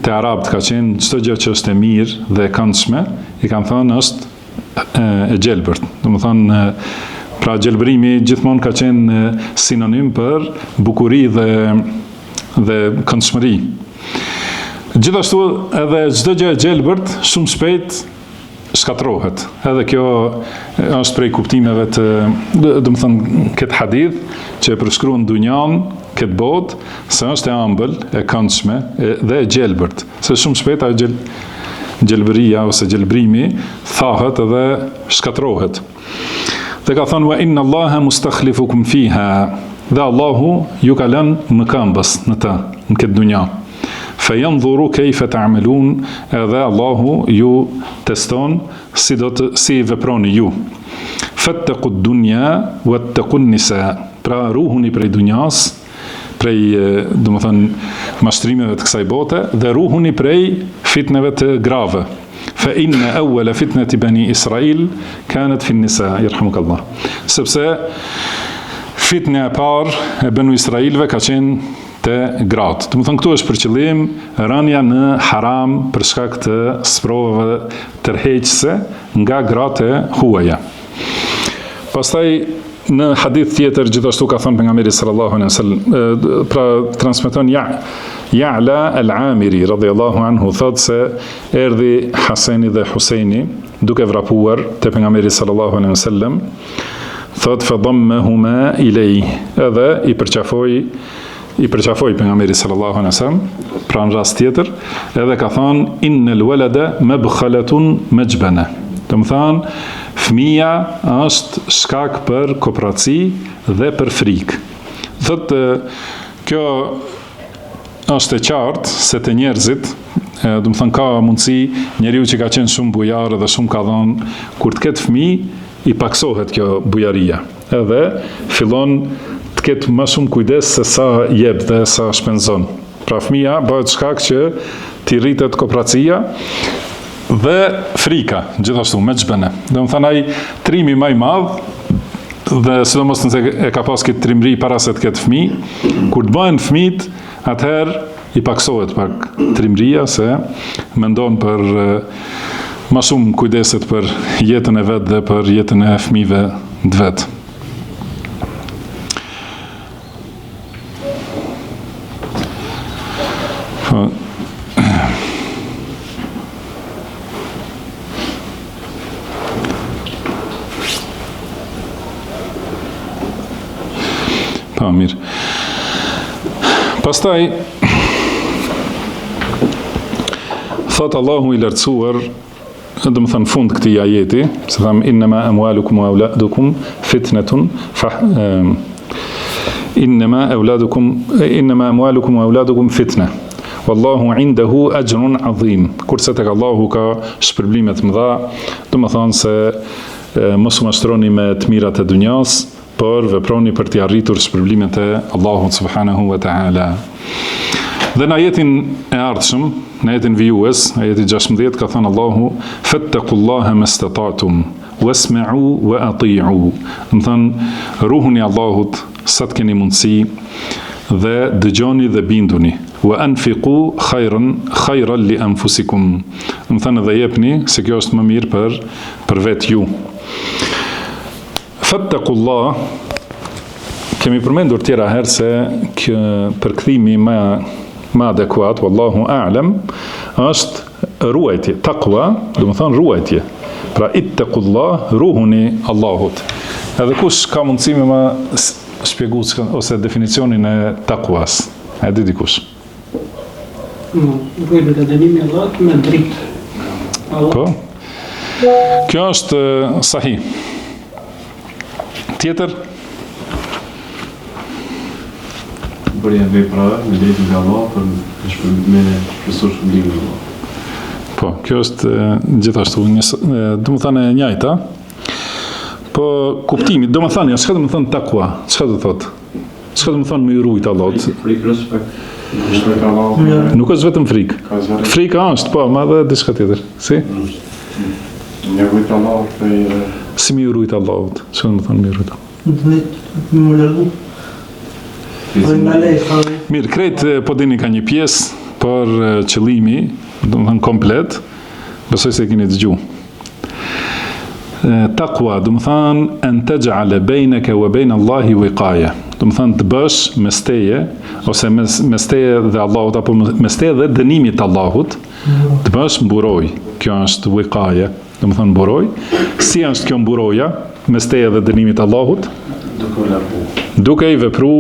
te arabët ka qenë çdo gjë që është e mirë dhe e këndshme, i kanë thënë është e gjelbërt. Do të thonë pra gjelbrimi gjithmonë ka qenë sinonim për bukuri dhe këndshmëri. Gjithashtu edhe çdo gjë e gjelbërt shumë shpejt shkatrohet. Edhe kjo është prej kuptimeve të, do të thënë, këtë hadith që e përshkruan dunjan, këtë botë, se është e ëmbël, e këndshme dhe e gjelbërt. Se shumë shpejt ajo gjelbëria ose gjelbrimi thahet edhe shkatrohet. Dhe ka thënë wa inna Allaha mustakhlifukum fiha. Dhe Allahu ju ka lënë më këmbës në të, në këtë dunja. Fayanzuru kayfa ta'malun, edhe Allahu ju teston si veproni ju. Fattaqud dunya wattaqun nisa. Pra ruhuni prej dunjas, prej domethënë mashtrimeve të kësaj bote, dhe ruhuni prej fitneve të grave. Fa inna awwala fitnati bani Israil kanat fi an-nisa, yarhamukallah. Sepse fitna e parë e banu Israilve ka qenë te gratë. Do të thënë këtu është për qëllim rënja në haram për shkak të sprovave tërheqëse nga gratë e huaja. Pastaj në hadith tjetër gjithashtu ka thënë pejgamberi sallallahu alaihi wasallam, pra transmeton Ya'la al-Amiri radhiyallahu anhu thotë se erdhi Hasani dhe Huseini duke vrapuar te pejgamberi sallallahu alaihi wasallam, thotë fadammahuma ilay, edhe i përqafoi pejgamberi sallallahu alaihi wasallam, pra në rast tjetër, edhe ka thënë innal walada mabkhalatun majbana. Do të thonë fëmia është shkak për kooperaci dhe për frikë. Thotë kjo është e qartë se te njerëzit, do të thënë ka mundësi njeriu që ka qenë shumë bujar dhe shumë ka dhënë, kur të ketë fëmijë i paksohet kjo bujaria. Edhe fillon të ketë më shumë kujdes se sa jep dhe sa shpenzon. Pra fëmia bëhet shkak që t'i rritet kooperacia dhe frika, gjithashtu me xhbene. Domethënë ai trimi më i madh dhe sidomos nëse e ka pas këtë trimëri para se të ketë fëmijë, kur të bëhen fëmijët, atëherë i paksohet pak trimëria se mendon për më shumë kujdeset për jetën e vet dhe për jetën e fëmijëve të vet. Mirë. Pastaj thot Allahu i lartësuar, do të thënë fund këtij ajeti, se tham inma amwalukum wa auladukum fitnatun inma amwalukum wa auladukum fitna wallahu indahu ajrun azim. Kurse tek Allahu ka shpërblime të mëdha, do të thonë se mos u mashtroni me të mirat e dunjas, por veproni për t'i arritur shpërblimet e Allahut subhanahu wa ta'ala. Dhe në ajetin e ardhshëm, në ajetin vijues, ajeti 16, ka thënë Allahu, fattaqullaha mastata'tum wasma'u wa ati'u. Do thënë, ruhuni Allahut sa të keni mundësi dhe dëgjoni dhe binduni. Wa anfiqu khayran li anfusikum. Do thënë dhe jepni, se kjo është më mirë për vetë ju. Fattakullah, kemi përmendur tjera herë se përkthimi më adekuat, wallahu a'lam, është ruajtje. Taqwa, do të thonë ruajtje. Pra ittaqullah, ruhuni Allahut. Edhe kush ka mundësi me më shpjegu ose definicionin e taqwas? E di dikush? Ruajtje nga dënimi i Allahut me dritë. Po. Kjo është sahih. Tjetër? Bërja veprave me drejtën e Allahut për shpërblimin e Allahut. Po, kjo është gjithashtu do të thënë e njëjta. Po kuptimi, do të thënë, çka do të thënë takwa? Çka do të thotë? Çka do të thënë me rujt Allahut? Frikë, respekt Allahut. Nuk është vetëm frikë. Frika është, po, ma dhe diçka tjetër. Si? Nevojt Allahut për si mi rujt Allahut. Çka do të thonë mi rujt? Më largu. Mirë, krejt po dini ka një pjesë, por qëllimi, do të thënë komplet, besoj se keni dëgjuar. Taqwa, do të thënë an taj'ala bainaka wa bain Allahi wiqaya. Do të thënë të bësh mes teje ose mes teje dhe Allahut apo mes teje dhe dënimit të Allahut, të bësh mburoj. Kjo është wiqaya, do të thënë mburoj. Si është kjo mburoja mes teje dhe dënimit të Allahut? Duke i vepru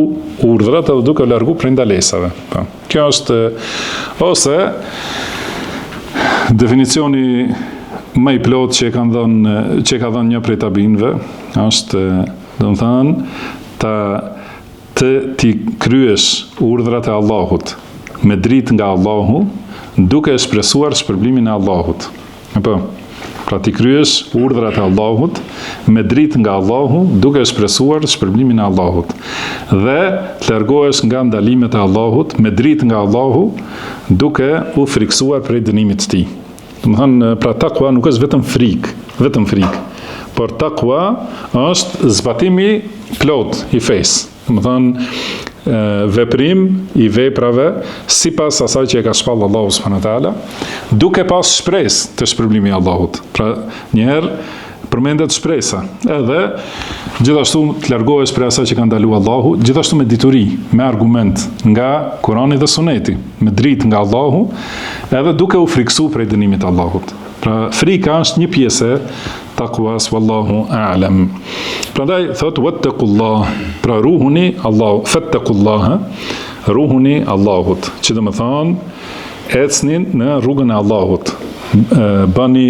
urdhrat edhe duke largu prej ndalesave. Kjo është ose definicioni më i plot që ka dhënë një prej tabinëve është, do të thënë, ti kryesh urdhrat e Allahut me dritë nga Allahu, duke shpresuar shpërblimin e Allahut. Apo, pra ti kryesh urdhrat e Allahut me dritë nga Allahu, duke shpresuar shpërblimin e Allahut. Dhe të largohesh nga ndalimet e Allahut me dritë nga Allahu, duke u friksuar prej dënimit të tij. Do të thënë, pra takwa nuk është vetëm frikë, por takwa është zbatimi plot i fesë. Do të thënë, veprim i veprave sipas asaj që e ka shpall Allahu subhanahu wa taala, duke pas shpresë të shpërblimi i Allahut. Pra, njëherë përmendet shpresa, edhe gjithashtu të largohesh prej asaj që ka ndaluar Allahu, gjithashtu me dituri, me argument nga Kurani dhe Suneti, me dritë nga Allahu, edhe duke u friksu prej dënimit të Allahut. Pra, frika është një pjesë takwas, wallahu a'lam. Prandaj thot wattaqullah, pra ruhuni Allahu, fattaqullaha, ruhuni Allahut, që do të thonë ecni në rrugën e Allahut. Bani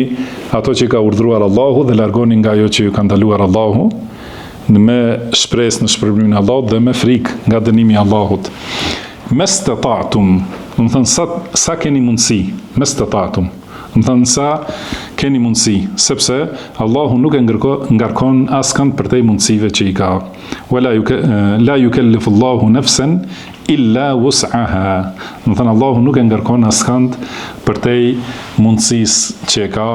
ato që ka urdhëruar Allahu dhe largoni nga ajo që ju ka ndaluar Allahu, me shpresë në shpërblimin e Allahut dhe me frikë nga dënimi i Allahut. Mastata'tum, do të thonë sa keni mundësi, mastata'tum. Do të thonë sa keni mundësi, sepse Allahu nuk e ngarkon askënd për te mundësive që i ka. La yukallifu Allahu nafsan illa wus'aha. Do të thënë Allahu nuk e ngarkon askënd përtej mundësisë që ka.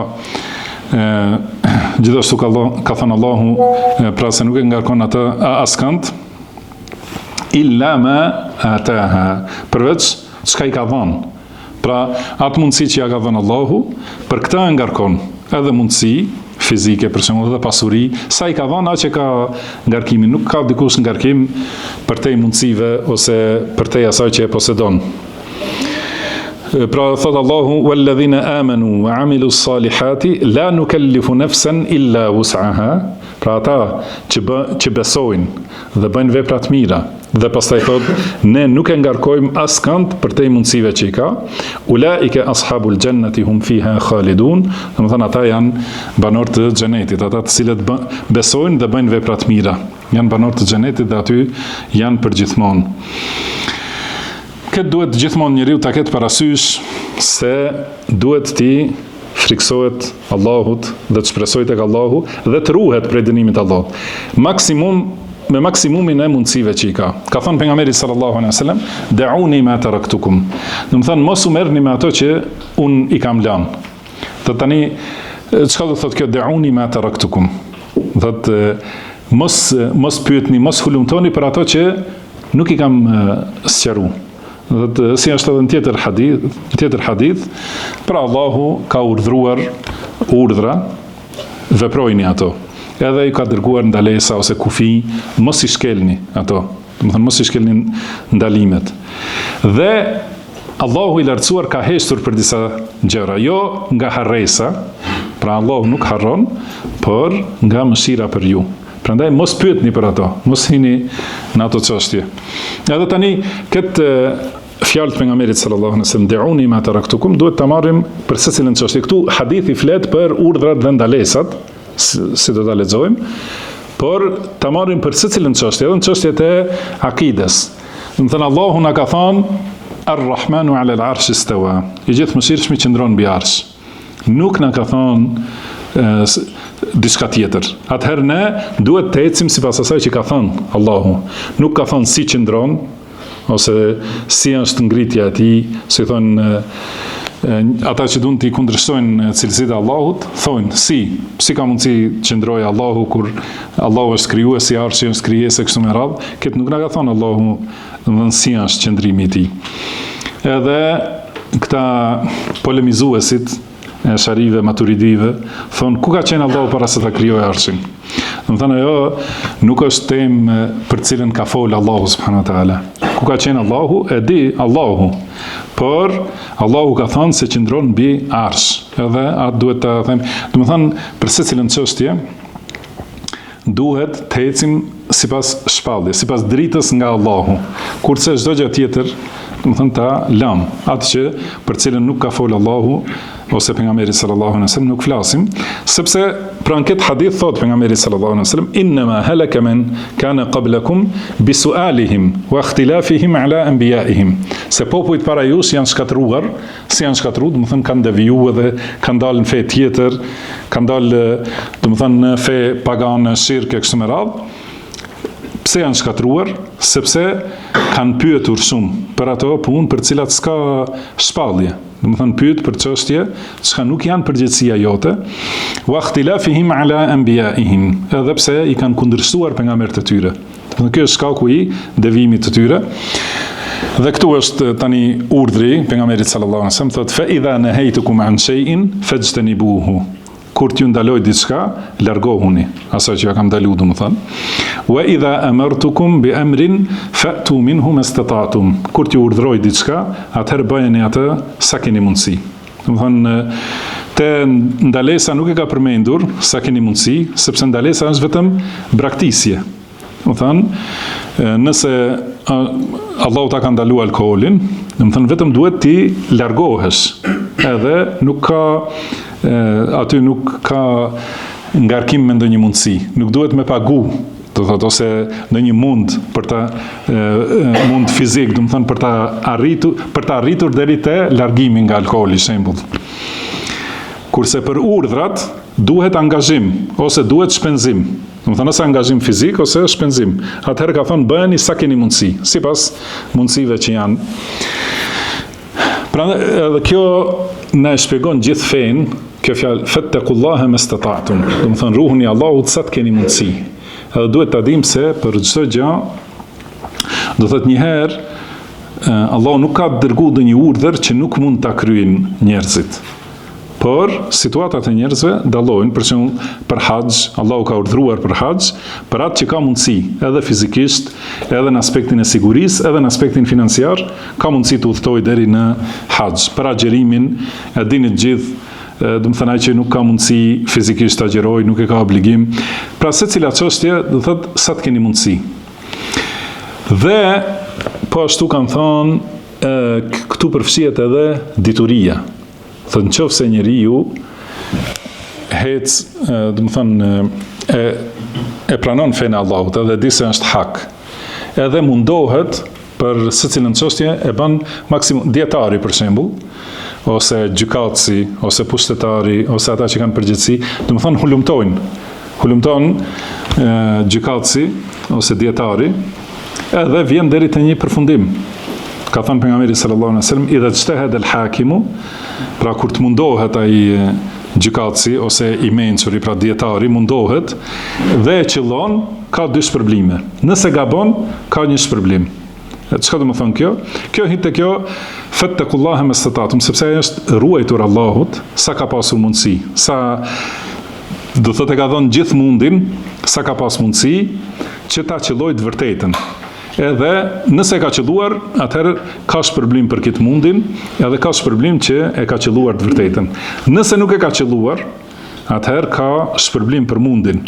Gjithashtu ka thënë Allahu, pra se nuk e ngarkon atë askënd illa ma ataha, përveç çka i ka dhënë. Pra atë mundësi që ja ka dhënë Allahu, për këtë e ngarkon edhe mundësi fizike, për shembull, edhe pasuri, sa i ka dhënë aq e ka ngarkimin, nuk ka dikush ngarkim përtej mundësive ose përtej asaj që e posedon. Pra thot Allahu, walladhina amanu wa amilu salihati la nukallifu nafsan illa wus'aha. Pra ata që besojnë dhe bëjnë vepra të mira, dhe pastaj thot, ne nuk e ngarkojmë askënd përtej mundësive që i ka. Ulaike ashabul jannati hum fiha khalidun. Domethënë ata janë banorë të xhenetit, ata të cilët besojnë dhe bëjnë vepra të mira, janë banorë të xhenetit dhe aty janë përgjithmonë. Këtë duhet gjithmonë njeriu ta ketë parasysh se duhet ti friksohet Allahut dhe të shpresojë tek Allahu dhe të ruhet prej dënimit të Allahut. Me maksimumin e mundësive që i ka. Ka thënë pejgamberi sallallahu alaihi wasallam, "Da'uni ma taraktukum." Do të thënë mos u merrni me ato që un i kam lënë. Do tani çka do thotë kjo "Da'uni ma taraktukum"? Do të mos pyetni, mos hulumtoni për ato që nuk i kam sqaruar. Dhe si është edhe në tjetër hadith, pra Allahu ka urdhruar urdhra, veprojni ato. Edhe i ka dërguar ndalesa ose kufi, mos i shkelni ato. Do të thënë mos i shkelni ndalimet. Dhe Allahu i lartësuar ka heshtur për disa gjëra, jo nga harresa, pra Allahu nuk harron, por nga mëshira për ju. Prandaj mos pyetni për ato, mos hini në ato çështje. Edhe tani këtë fjalë të pejgamberit sallallahu alaihi wasallam, "Da'uni ma taraktukum", duhet ta marrim për secilën çështje. Këtu hadithi flet për urdhrat dhe ndalesat, si do ta lexojmë, por ta marrim për secilën çështje, edhe në çështjet e akides. Do të thënë Allahu na ka thënë Ar-Rahmanu 'ala al-'arshi istawa, i gjithëmëshirshmi qëndron mbi arsh. Nuk na ka thënë diçka tjetër. Atëherë ne duhet të ecim sipas asaj që ka thënë Allahu. Nuk ka thënë si qëndron ose si është ngritja e tij, si thonë ata që duan të kundërshtojnë cilësitë e Allahut, thonë si ka mundësi qëndroj Allahu kur Allahu është krijues, si arshi është krijesë kështu me radhë. Këtë nuk na ka thënë Allahu, domethënë si është qëndrimi i tij. Edhe këta polemizuesit e sharive, maturidive, thonë, ku ka qenë Allahu para se ta krijojë arshin? Do të thënë, ajo nuk është temë për cilën ka folë Allahu subhanahu wa taala. Ku ka qenë Allahu, e di Allahu, por Allahu ka thënë se qëndron mbi arsh. Edhe atë duhet ta them, do të thënë, për secilën çështje duhet të ecim sipas shpalljes, sipas dritës nga Allahu. Kurse çdo gjë tjetër, do të thënë ta lëm, atë që për cilën nuk ka folë Allahu ose pejgamberi sallallahu alaihi wasallam nuk flasim, sepse pra në këtë hadith thot pejgamberi sallallahu alaihi wasallam, "Innama halaka man kana qablakum bi su'alihim wa ikhtilafihim ala anbiya'ihim." Se popujt para jush janë shkatruar, si janë shkatruar, do të thënë kanë devijuar dhe kanë dalë në fe tjetër, kanë dalë, do të thënë në fe pagane, shirke kështu me radhë. Pse janë shkatruar? Sepse kanë pyetur shumë për ato punë për cilat s'ka shpallje. Do të thënë pyet për çështje që nuk janë përgjegjësia jote. Wa ikhtilafihim ala anbiya'ihim, edhe pse i kanë kundërshtuar pejgamberët e tyre. Do të thënë ky është shkaku i devimit të tyre. Dhe këtu është tani urdhri pejgamberit sallallahu alaihi wasallam, thotë fa idha nahaytukum an shay'in fajtanibuhu. Kur t'ju ndaloj diçka, largohuni asaj që ja kam ndaluar, domethënë. Wa idha amartukum bi amrin fa'tu minhu mastata'tum. Kur t'ju urdhroj diçka, atëherë bëjeni atë sa keni mundësi. Domethënë te ndalesa nuk e ka përmendur sa keni mundësi, sepse ndalesa është vetëm braktisje. Domethënë, nëse Allahu ta ka ndaluar alkoolin, domethënë vetëm duhet ti largohesh. Edhe nuk ka aty nuk ka ngarkim me ndonjë mundësi, nuk duhet me pagu, do thotë, ose ndonjë mund për ta mund fizik, do të thënë për ta arritur deri te largimi nga alkooli, shembull. Kurse për urdhrat, duhet angazhim, ose duhet shpenzim. Do të thonë ose angazhim fizik, ose shpenzim. Atëherë ka thonë bëheni sa keni mundësi, sipas mundësive që janë. Pra edhe kjo na e shpjegon gjithë fenë, kjo fjalë fattaqullaha mastata'tum. Do të thonë ruhuni Allahut sa të keni mundësi. Edhe duhet ta dimë se për çdo gjë, do thotë një herë Allahu nuk ka dërguar ndonjë urdhër që nuk mund ta kryejnë njerëzit. Por situatat e njerëzve dallojnë, për shembull për haxh, Allahu ka urdhëruar për haxh, për atë që ka mundësi, edhe fizikisht, edhe në aspektin e sigurisë, edhe në aspektin financiar, ka mundësi të udhtojë deri në haxh. Për agjerimin, e dini të gjithë, do të thënë ai që nuk ka mundësi fizikisht të agjerojë, nuk e ka obligim. Pra secila çështje, do thotë sa të keni mundësi. Dhe po ashtu kanë thonë, këtu përfshihet edhe dituria. Thënë nëse njeriu hec, do të thonë e pranon fenë e Allahut, edhe di se është hak, edhe mundohet për secilën çështje e bën maksimum. Dietari për shembull, ose gjykatësi, ose pushtetari, ose ata që kanë përgjegjësi, do të thonë hulumton gjykatësi ose dietari, edhe vjen deri te një përfundim. Ka thënë pejgamberi sallallahu alaihi wasallam, idha ijtahada al-hakimu, pra kur të mundohet ai gjykatësi ose i mençuri, pra dietari mundohet dhe e qëllon, ka dy shpërblime. Nëse gabon, ka një shpërblim. Çka do të thonë kjo? Kjo hite kjo fattaqullaha mastata'tum, sepse ai është ruajtur Allahut sa ka pasur mundësi, sa do thotë ka dhënë gjithë mundin, sa ka pas mundësi që ta qëllojë të vërtetën. Edhe nëse ka qëlluar, atëherë ka shpërblim për këtë mundin, edhe ka shpërblim që e ka qëlluar të vërtetën. Nëse nuk e ka qëlluar, atëherë ka shpërblim për mundin.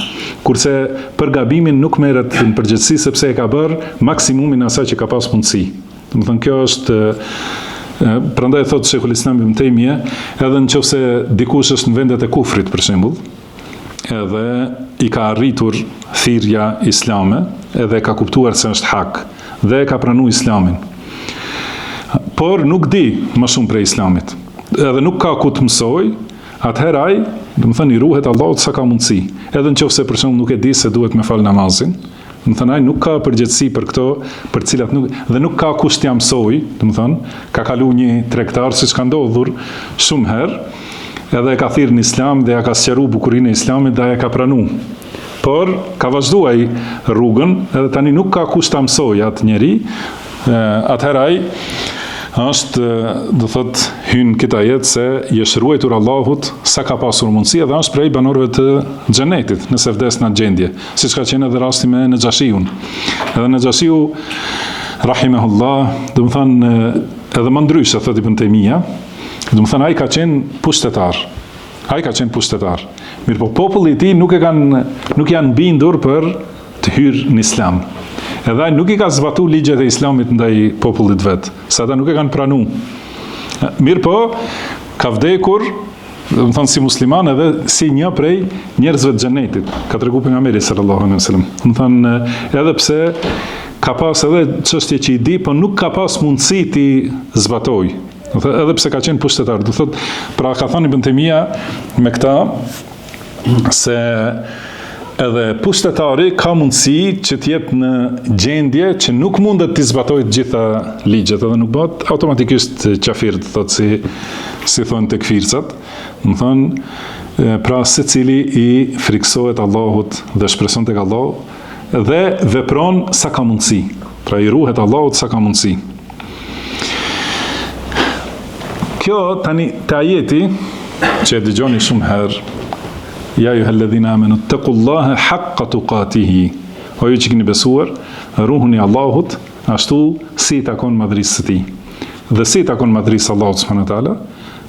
Kurse për gabimin nuk merret në përgjithësi, sepse e ka bërë maksimumin asaj që ka pas mundësi. Do të thonë kjo është, prandaj thotë Sheikhul Islam Ibn Taymija, edhe nëse dikush është në vendet e kufrit për shembull, edhe i ka arritur thirrja islame, edhe ka kuptuar se është hak, dhe ka pranuar islamin. Por nuk di më shumë për islamit, edhe nuk ka ku të mësoj, atëherë ai, do të thënë i ruhet Allahut sa ka mundësi. Edhe nëse për shembull nuk e di se duhet me fal namazin, do të thënë ai nuk ka përgjegjësi për këto, për cilat nuk dhe nuk ka kusht t'ia mësoj, do të thënë, ka kalu një tregtar siç ka ndodhur shumë herë, edhe e ka thirrë në islam dhe ja ka sqaruar bukurinë e islamit dhe ja ka pranuar. Por ka vazhduar rrugën, edhe tani nuk ka kusht ta mësoj atë njeri, atëherë ai është, do thotë, hyn këtë jetë se i është ruajtur Allahut sa ka pasur mundësi, dhe është prej banorëve të xhenetit, nëse vdes në gjendje, siç ka qenë edhe rasti me Naxhashiun. Edhe Naxhashiu rahimahullah, do të thonë, edhe më ndryshe thotë Ibn Taymija, do të thonë ai ka qenë pushtetar. Mirë po populli i tij nuk janë bindur për të hyrë në islam. Edhe ai nuk i ka zbatuar ligjet e islamit ndaj popullit vet, sa ata nuk e kanë pranuar. Mirë po, ka vdekur, do të thonë si musliman edhe si një prej njerëzve të xhenetit. Ka treguar pejgamberi sallallahu alaihi wasallam. Do të thonë edhe pse ka pas edhe çështje që i di, po nuk ka pas mundësi ti zbatoj. Edhe pse ka qenë pushtetar. Do thotë, pra ka thënë Ibn Taymija me këta se edhe pushtetari ka mundësi që të jetë në gjendje që nuk mundet të zbatojë të gjitha ligjet, edhe nuk bëhet automatikisht qafir, do thotë si thonë tekfircat. Do thonë, pra secili i friksohet Allahut dhe shpreson tek Allahu dhe vepron sa ka mundësi. Pra i ruhet Allahut sa ka mundësi. Kjo tani te ajeti që e dëgjoni shumë herë, ja ayyuhalladhina amanu taqullaha haqqa tuqatihi. O ju që keni besuar, ruhuni Allahut ashtu si takon madhrisë së tij. Dhe si takon madhrisë Allahut subhanahu wa taala,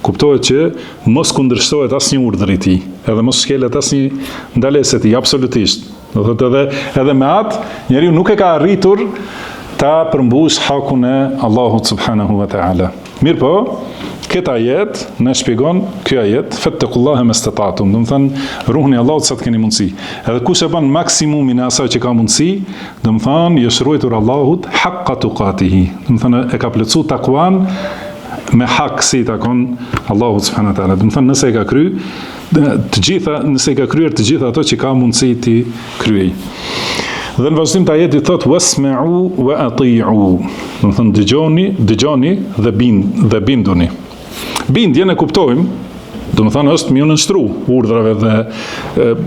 kuptohet që mos kundërshtohet asnjë urdhër i tij, edhe mos shkelet asnjë ndalesë e tij absolutisht. Do thotë edhe me atë njeriu nuk e ka arritur ta përmbush hakun e Allahut subhanahu wa taala. Mirë po, këtë ajet në shpjegon, kjo ajet, fattaqullaha mastata'tum, do të thënë, ruhuni Allahut sa të keni mundësi. Edhe kush e bën maksimumin e asaj që ka mundësi, do të thënë, i është ruajtur Allahut haqqa tuqatihi. Do të thënë, e ka plotësuar takuan me hak si i takon Allahu subhanahu wa taala. Do të thonë nëse e ka nëse i ka kryer të gjitha ato që ka mundësi ti kryej. Dhe në vazhdim të ajetit thot wasma'u wa ati'u. Do të thonë dëgjoni dhe binduni. Bindjen e kuptojmë, do të thonë është mi u nënshtru urdhrave dhe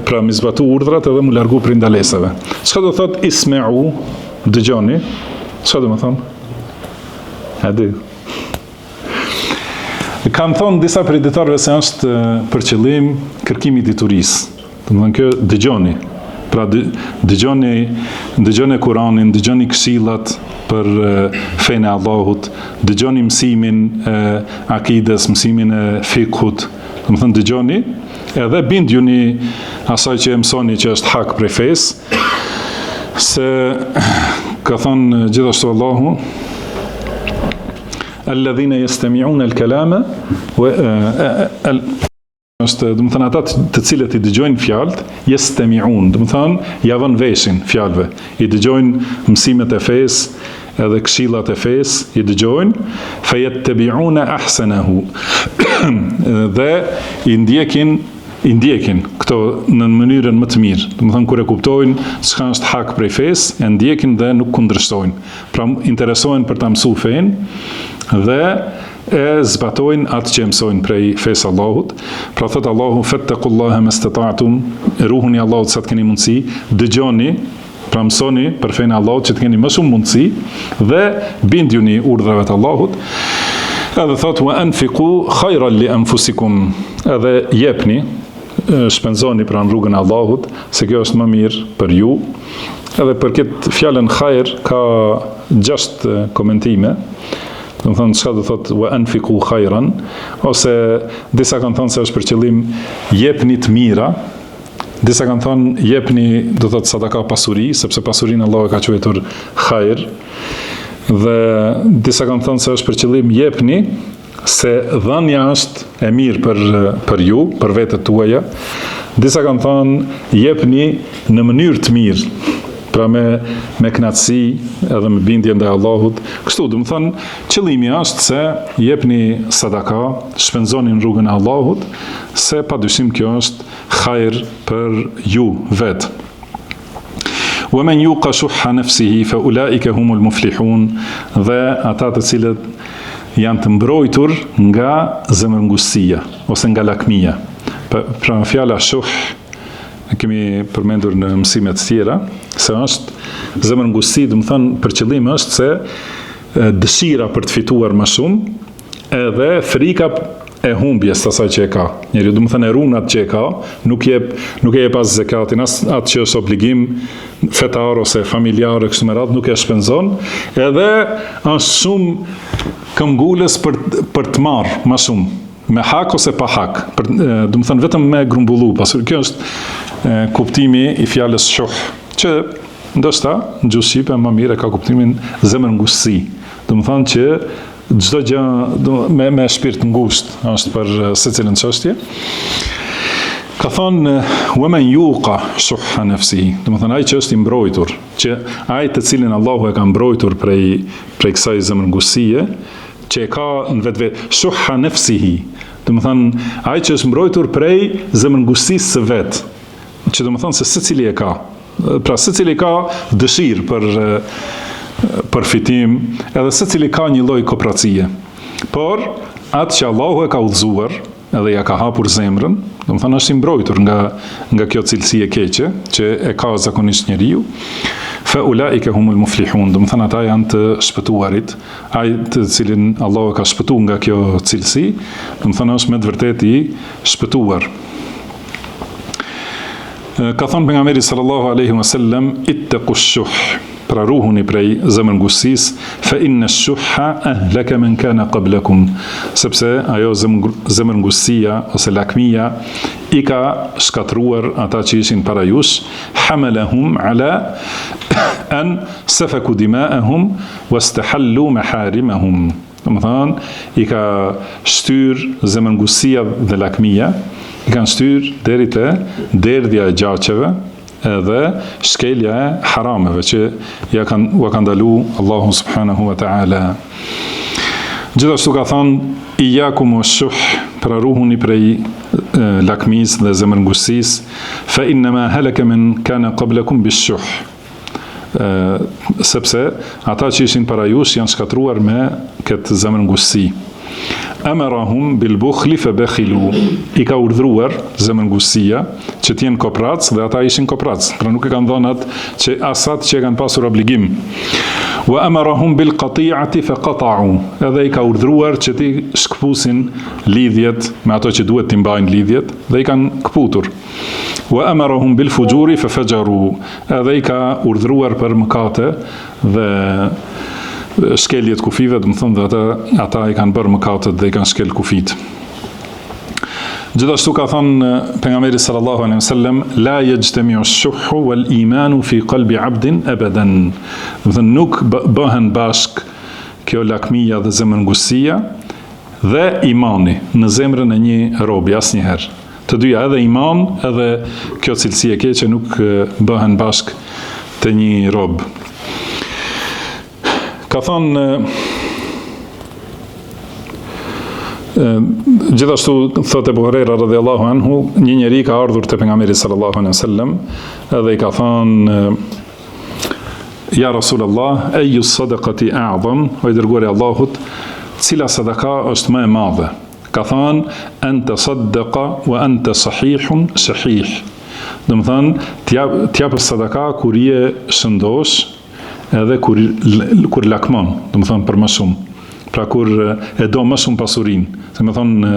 pra mi zbatu urdhrat edhe mu largu prej ndalesave. Çka do thot isma'u, dëgjoni? Çka do të thonë? Hadi. Kanë thonë disa prej dietarëve se është për qëllim kërkimi i diturisë. Do të thonë kjo dëgjoni. Pra dëgjoni Kur'anin, dëgjoni këshillat për fenë e Allahut, dëgjoni mësimin e akides, mësimin e fikhut. Do të thonë dëgjoni, edhe bindjuni asaj që e mësoni që është hak prej fesë, se ka thonë gjithashtu Allahu alladhina yastami'una al-kalama është, do të thonë ata të cilët i dëgjojnë fjalët, yastami'un, do të thonë ja vënë veshin fjalëve, i dëgjojnë mësimet e fesë edhe këshillat e fesë, i dëgjojnë, fayattabi'una ahsanahu, dhe i ndjekin këto në mënyrën më të mirë. Do të thonë kur e kuptojnë çka është hak prej fesë, e ndjekin dhe nuk kundërshtojnë. Pra interesohen për ta mësuar fenë dhe e zbatojnë atë që mësojnë prej fesë Allahut. Pra thot Allahu fattaqullaha mastata'tum, ruhuni Allahut sa të keni mundësi, dëgjoni, pra mësoni për fenë Allahut që të keni më shumë mundësi dhe bindjuni urdhrave të Allahut. Edhe thot wa anfiqu khayran li anfusikum, edhe jepni, shpenzoni pra në rrugën e Allahut, se kjo është më mirë për ju. Edhe për këtë fjalën khajr ka 6 komentime. Do të thonë çka do thotë wa anfiqu khayran, ose disa kanë thënë se është për qëllim jepni të mira. Disa kanë thënë jepni, do thotë sadaka pasuri, sepse pasurinë Allahu e ka quajtur khajr. Dhe disa kanë thënë se është për qëllim jepni, se dhënia është e mirë për ju, për vetët tuaja. Disa kanë thënë jepni në mënyrë të mirë, pra me kënaqësi edhe me bindje ndaj Allahut. Kështu, do të thonë, qëllimi është se jepni sadaka, shpenzoni në rrugën e Allahut, se padyshim kjo është hajër për ju vetë. Wa man yuqa shuhha nafsihi fa ulaika humul muflihun, dhe ata të cilët janë të mbrojtur nga zemërngustia ose nga lakmia. Pra fjala shuh kemi përmendur në mësimet tjera, se është zemërngusti, do të thonë për qëllim është se dëshira për të fituar më shumë edhe frika e humbjes të asaj që e ka. Njeriu do të thonë runat që e ka, nuk e jep as zakatin, as atë që është obligim fetar ose familjar kështu me radhë, nuk e shpenzon, edhe është shumë këmbgulës për të marrë më shumë, me hak ose pa hak. Do të thonë vetëm me grumbullu, pasur kjo është kuptimi i fjalës shuh, që ndoshta në gjuhë shqipe më mirë ka kuptimin zemërngushtësi. Do të thonë që çdo gjë me shpirt ngushtë është për secilën çështje. Ka thonë wa man yuqa shuhha nafsihi, do të thonë ai që është i mbrojtur, që ai të cilin Allahu e ka mbrojtur prej kësaj zemërngushtësie, që e ka në vetë shuhha nafsihi, do të thonë ai që është mbrojtur prej zemërngushtësisë së vet, që do të thonë se secili e ka. Pra secili ka dëshirë për fitim, edhe secili ka një lloj kooperacie. Por atë që Allahu e ka udhëzuar, edhe ja ka hapur zemrën, do të thonë është i mbrojtur nga kjo cilësi e keqe që e ka zakonisht njeriu. Fa ulaika humul muflihun, do të thonë ata janë të shpëtuarit, ai të cilin Allahu ka shpëtuar nga kjo cilësi, do të thonë është me të vërtetë i shpëtuar. Ka thonë pejgamberi sallallahu alaihi wasallam ittaqu shuh, pra ruhuni prej zemërngushtësisë, fa inna shuhha ahlaka man kana qablakum, sepse ajo zemërngushtësia ose lakmia i ka shkatruar ata që ishin para jush, hamalahum ala an safaku dima'ahum wastahallu maharimahum. Do të thonë i ka shtyr zemërngushtësia dhe lakmia, i kanë shtyr deri te derdhja e gjaqeve edhe shkelja e harameve që u ka ndalu Allahu subhanahu wa ta'ala. Gjithashtu ka thënë, iyakum wash-shuh, pra ruhuni prej lakmis dhe zemërngushtësisë, fa innama halaka man kana qablakum bish-shuh. Sepse ata që ishin para jush janë shkatruar me këtë zemërngushtësi. Amarahum bil bukhli fa bakhilu, i ka urdhruar zemërngushtësia që t'jenë koprac dhe ata ishin koprac, pra nuk e kanë dhënë atë që asat që kanë pasur obligim. Wa amarahum bil qati'ati fa qata'u, edhe i ka urdhruar që t'i shkpusin lidhjet me ato që duhet t'i mbajnë lidhjet dhe i kanë kputur. Wa amarahum bil fujuri fa fajaru, edhe i ka urdhruar për mëkate dhe shkeljet kufive, do të thonë dhe ata i kanë bërë mëkatet dhe i kanë shkel kufit. Gjithashtu ka thënë pejgamberi sallallahu alaihi wasallam, la yajtami'u ash-shuhhu wal imanu fi qalbi 'abdin abadan. Do të thonë nuk bëhen bashk kjo lakmia dhe zemërngushtësia dhe imani në zemrën e një robi asnjëherë. Të dyja, edhe iman edhe kjo cilësi e keqe nuk bëhen bashk të një rob. Ka thonë gjithashtu thotë Abu Huraira radhiyallahu anhu, një njeri ka ardhur te pejgamberi sallallahu alaihi wasallam edhe i ka thonë, ja Rasulullah, ayu sadaqati a'zam, o i dërguari i Allahut, cila sadaka është më e madhe? Ka thonë, anta saddaqa wa anta sahihun sahih. Do të thonë, t'japësh sadaka kur je shëndosh edhe kur lakmon, do të thonë për më shumë. Pra kur e do më shumë pasurinë, se më thonë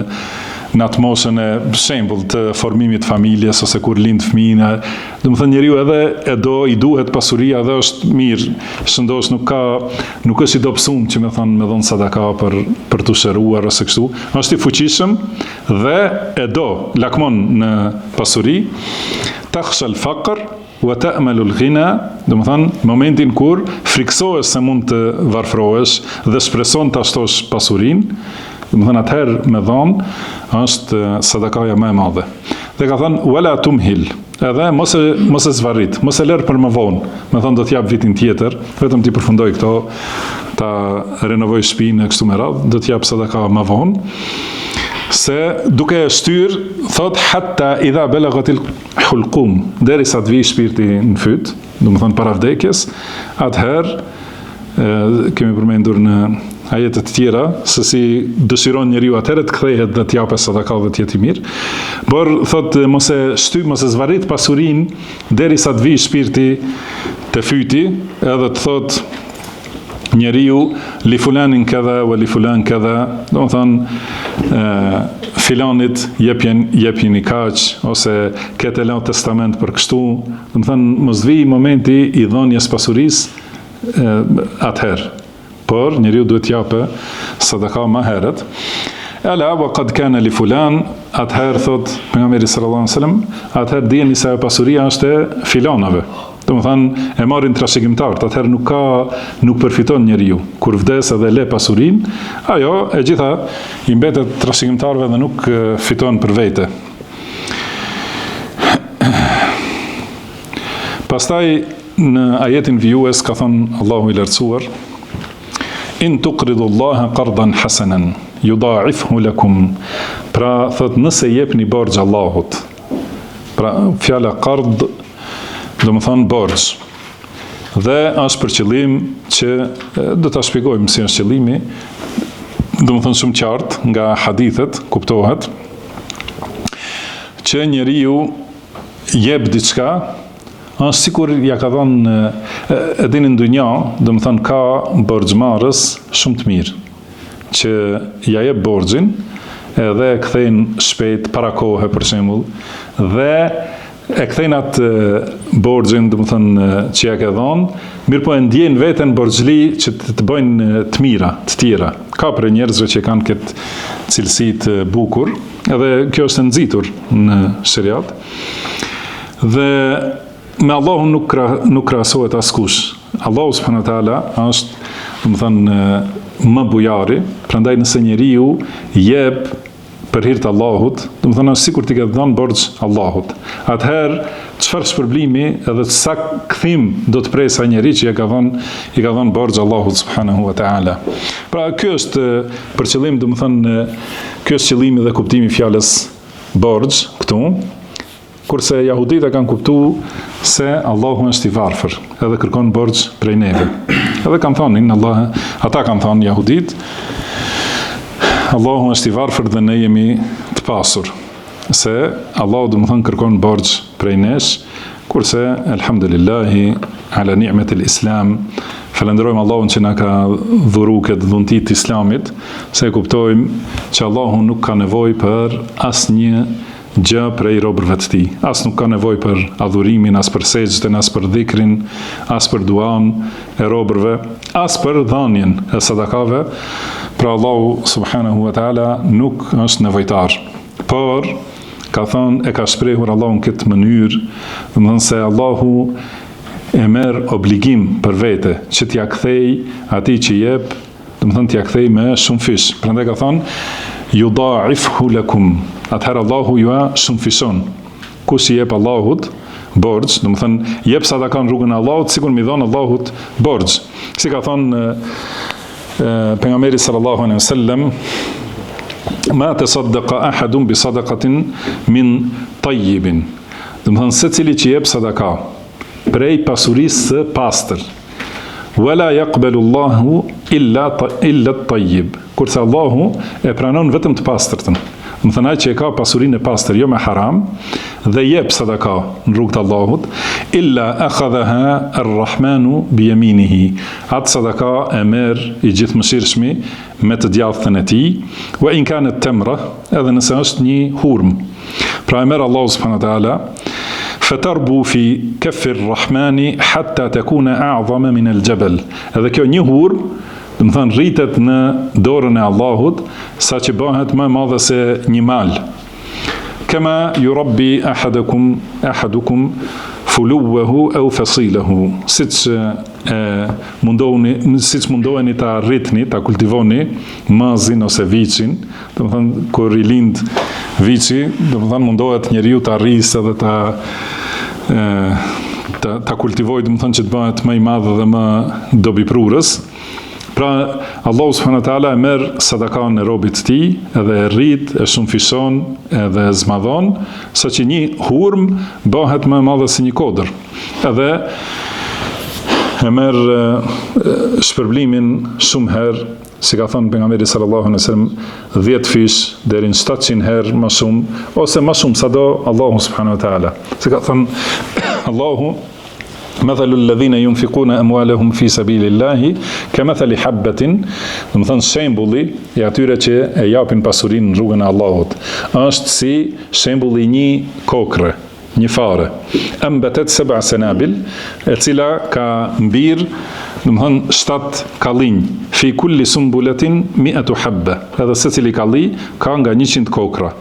në atë moshën e shembull të formimit të familjes ose kur lind fëmijë, do të thonë njeriu edhe e do, i duhet pasuria dhe është mirë, shëndosh nuk është i dobësuar që më thonë me dhon sadaka për të shëruar ose kështu, është i fuqishëm dhe e do, lakmon në pasuri, takhsha al-faqr wa ta'malu al-ghina, do të thonë momentin kur friksohesh se mund të varfrohesh dhe shpreson ta shtosh pasurinë, do të thonë atëherë me dhon është sadakaja më e madhe. Dhe ka thënë wala tumhil, edhe mos e zvarrit, mos e lër për më vonë, me thonë do t'jap vitin tjetër, vetëm ti përfundoj këto, ta renovoj shtëpinë e kështu me radhë, do t'jap sadaka më vonë. Se duke e shtyr, thot hatta idha balaghatil hulqum, derisa të vijë shpirti në fyt, do të thonë para vdekjes, atëherë kemi përmendur në ajetet të tjera se si dëshiron njeriu atëherë të kthehet dhe të japë sadaka dhe të jetë i mirë. Por thot mos e zvarrit pasurinë derisa të vijë shpirti te fyti, edhe të thot njeriu li fulanin këdha wa li fulan këdha, do të thonë filanit jepjeni kaq, ose ketë lënë testament për kështu, do të thonë mos vi momenti i dhënies pasurisë atëherë. Por njeriu duhet t'japë sadaka më herët. Ala wa qad kana li fulan, atëherë thot pejgamberi sallallahu alaihi wasallam, atëherë dijeni se pasuria është e filanave. Do të thonë e marrin trashëgimtarët, atëherë nuk përfiton njeriu. Kur vdes edhe le pasurinë, ajo e gjitha i mbetet trashëgimtarëve dhe nuk fiton për vete. Pastaj në ajetin vijues ka thënë Allahu i lartësuar, in tuqridu Allaha qardan hasanan yudha'ifhu lakum, pra thot nëse jepni borxh Allahut, pra fjala qard do më thonë borxh, dhe është për qëllim që do ta shpjegojmë si është qëllimi, do më thonë shumë qartë nga hadithet kuptohet që njeriu jep diçka, është sikur ja ka dhënë edhin në dunja, do më thonë ka borxhmarrës shumë të mirë, që ja jep borxhin edhe e kthejnë shpejt para kohe për shembull, dhe e kthejnë atë borxhin, do më thonë që ja ka dhënë, mirë po e ndjejnë veten borxhli që të bëjnë të mira, të tjera. Ka për njerëzve që kanë këtë cilësi të bukur, edhe kjo është nxitur në shariat. Dhe me Allahun nuk krahasohet askush. Allahu subhanahu wa taala është, do të thonë, më bujari, prandaj nëse njeriu jep për hir të Allahut, do të thonë sikur ti ke dhënë borxh Allahut. Atëherë çfarë shpërblimi edhe sa kthim do të prej sa njeri që i ka dhënë borxh Allahut subhanahu wa taala. Pra ky është për qëllim, do të thonë ky është qëllimi dhe kuptimi i fjalës borxh këtu. Kurse jahudit e kanë kuptuar se Allahu është i varfër, edhe kërkon borxh prej neve. Edhe kanë thonë ata kanë thonë jahudit, Allahu është i varfër dhe ne jemi të pasur. Se Allahu do të thonë kërkon borxh prej nesh, kurse elhamdulillahi ala ni'metil islam, falenderojmë Allahun që na ka dhuru këtë dhunti të islamit, se kuptojmë që Allahu nuk ka nevojë për asnjë gjë prej robërve të tij. As nuk ka nevojë për adhurimin, as për sejdën, as për dhikrin, as për duan e robërve, as për dhënien e sadakave. Pra Allahu subhanahu wa taala nuk është nevojtar. Por ka thënë, e ka shprehur Allahu në këtë mënyrë, do të thonë se Allahu e merr obligim për vete që t'ia kthej atij që jep, do të thonë t'ia kthej me shumë fish. Prandaj ka thënë yudha'ifhu lakum. Atëherë Allahu ju shumë fishon. Kush i jep Allahut borxh, do të thonë jep sadaka në rrugën e Allahut, sikur mi dhon Allahut borxh. Si ka thënë pejgamberi sallallahu alaihi wasallam, ma tasaddaqa ahadun bi sadaqatin min tayyibin. Do të thonë secili që jep sadaka prej pasurisë së pastër, wala yaqbalu Allahu illa at-tayyib. Kurse Allahu e pranon vetëm të pastërtën. Do të thonë ai që e ka pasurinë e pastër jo me haram dhe jep sadaka në rrugt të Allahut, illa akhadhaha ar-Rahmanu bi yaminihi. Atë sadaka e merr i gjithëmëshirshmi me të djathtën e tij, wa in kanat tamra, edhe nëse është një hurm. Pra e merr Allahu subhanahu wa taala, fatarbu fi kaffi ar-Rahmani hatta takuna a'zama min al-jabal. Edhe kjo një hurm, do të thonë rritet në dorën e Allahut sa që bëhet më e madhe se një mal. Kama yurabbi ahadukum fuluwahu aw fasilahu. Siç mundoheni ta rritni, ta kultivoni mazin ose viçin, do të thonë kur i lind viçi, do të thonë mundohet njeriu ta rrisë edhe ta kultivojë, do të thonë që të bëhet më i madh dhe më dobiprurës. Pra, Allahu subhanahu wa taala e merr sadakan e robit të tij, edhe e rrit, e shumëfishon, edhe e zmadhon, saqë një hurm bëhet më e madhe se një kodër. Edhe e merr shpërblimin shumë herë, si ka thënë pejgamberi sallallahu alaihi wasallam, 10 fish deri në 700 herë më shumë, ose më shumë sado Allahu subhanahu wa taala. Si ka thënë Allahu, mathalu alladhina yunfiquna amwalahum fi sabilillahi kamathali habatin, do të thonë shembulli i atyre që e japin pasurinë në rrugën e Allahut është si shembulli i një kokre, një fare, ambatat 7 sanabil, e cila ka mbir, do të thonë 7 kallinj, fi kulli sumbulatin 100 habba, edhe secili kalli ka nga 100 kokra.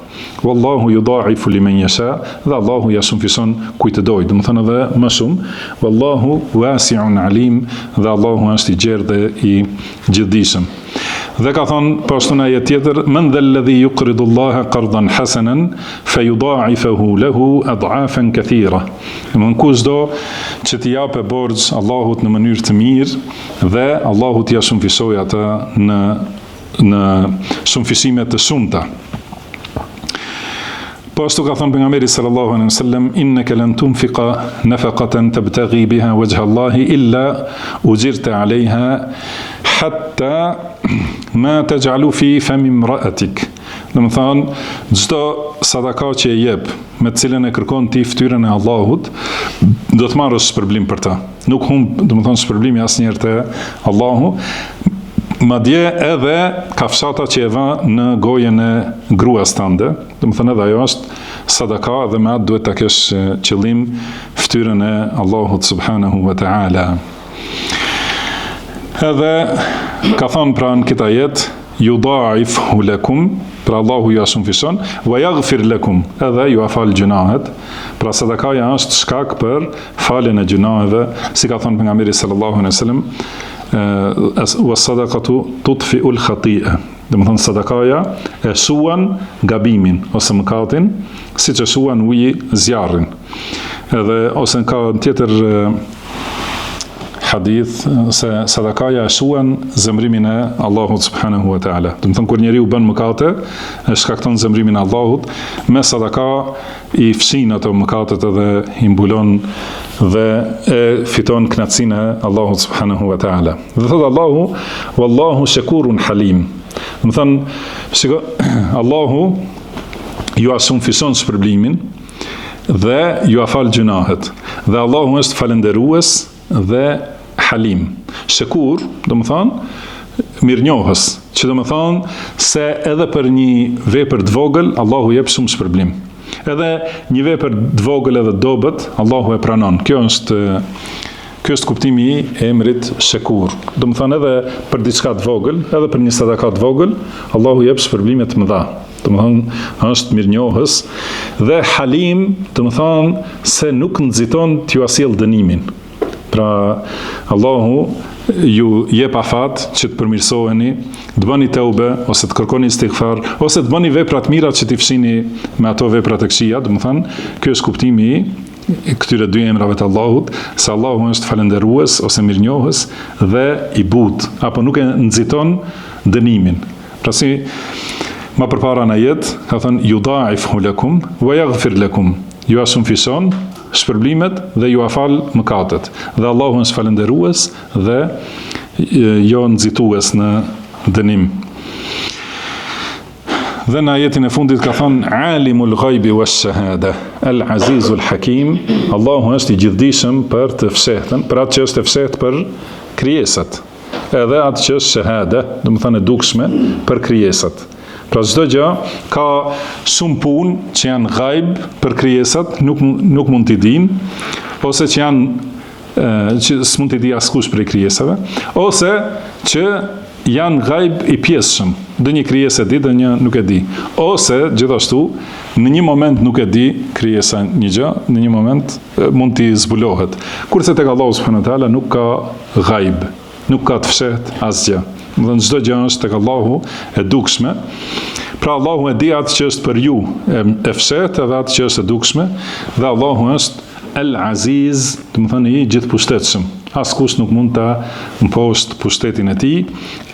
Wallahu yudha'ifu liman yasha, dhe Allahu ja shumëfishon kujt të dojë, do të thonë edhe më shumë. Wallahu wasi'un alim, dhe Allahu është i gjerë dhe i gjithdijshëm. Dhe ka thonë pashtu në ajet tjetër, man dha alladhi yuqridu Allaha qardan hasanan fayudha'ifahu lahu ad'afan kathira. Domthon kushdo që t'i japë borxh Allahut në mënyrë të mirë dhe Allahu t'ia shumëfishojë atë në shumëfishime të shumta. Po ashtu ka thënë pejgamberi sallallahu alaihi wasallam, innaka lan tunfiqa nafaqatan tabtaghi biha wajha Allahi illa ujirta 'alayha hatta ma taj'alu fi fami imra'atik. Do të thonë çdo sadaka që e jep, me të cilën e kërkon ti fytyrën e Allahut, do të marrësh shpërblim për ta. Nuk humb, do të thonë shpërblimi asnjëherë te Allahu. Madje edhe kafshata që e vë në gojen e gruas tënde, do të thonë edhe ajo është sadaka dhe me atë duhet ta kesh qëllim fytyrën e Allahut subhanahu wa taala. Edhe ka thonë pra në këtë ajet, yudha'ifhu lakum, pra Allahu ju shumëfishon, wa yaghfir lakum, edhe ju afal gjunahet. Pra sadakaja është shkak për faljen e gjunaheve, si ka thonë pejgamberi sallallahu alaihi wasallam, was sadaqatu tudfi'u al-khati'a. Domethënë sadakaja e shuan gabimin ose mëkatin, siç e shuan uji zjarrin. Edhe ose ka tjetër hadith se sadakaja e shuan zemrimin e Allahut subhanahu wa taala. Domethënë kur njeriu bën mëkate, e shkakton zemrimin e Allahut, me sadaka i fshin ato mëkatet edhe i mbulon dhe e fiton kënaqësinë e Allahut subhanahu wa taala. Dhe thot Allahu, wallahu shakurun halim. Domethënë, shiko, Allahu ju asumfison shpërblimin dhe ju afal gjunahet. Dhe Allahu është falënderues dhe halim. Shakur, domethënë mirënjohës, që domethënë se edhe për një vepër të vogël Allahu jep shumë shpërblim. Edhe një vepër të vogël edhe dobët Allahu e pranon. Kjo është kuptimi i emrit shakur. Domethënë edhe për diçka të vogël, edhe për një sadaka të vogël, Allahu jep shpërblime të mëdha. Domethënë është mirënjohës dhe halim, domethënë se nuk nxiton t'ju asjell dënimin. Pra Allahu ju jep afat që të përmirësoheni, të bëni teube, ose të kërkoni istighfar, ose të bëni vepra të mira që t'i fshini me ato vepra të këqija. Domethënë, ky është kuptimi i këtyre dy emrave të Allahut, se Allahu është falënderues ose mirënjohës dhe i butë, apo nuk e nxiton dënimin. Pra si ma përpara në jetë, ka thënë yudha'ifhu lakum wa yaghfir lakum. Ju asumfison shpërblimet dhe ju afal mëkatet. Dhe Allahu është falënderues dhe jo nxitues në dënim. Dhe në ajetin e fundit ka thënë alimul ghaibi wash-shahada, al-azizul hakim. Allahu është i gjithdijshëm për të fshehtën, për atë që është e fshehtë për krijesat, edhe atë që është shahada, domethënë e dukshme për krijesat. Pra çdo gjë ka shumë punë që janë ghaib për krijesat, nuk mund t'i dinë, ose që janë që s'mund t'i di askush prej krijesave, ose që janë ghaib i pjesshëm. Dhe një krijesë e di, dhe një nuk e di. Ose gjithashtu në një moment nuk e di krijesa një gjë, në një moment mund t'i zbulohet. Kurse tek Allahu subhanahu wa taala nuk ka ghaib, nuk ka të fshehtë asgjë. Dhe çdo gjë është tek Allahu e dukshme. Pra Allahu e di atë që është për ju e fshehtë edhe atë që është e dukshme, dhe Allahu është El-Aziz, domethënë i gjithëpushtetshëm. Askush nuk mund ta mposht pushtetin e tij.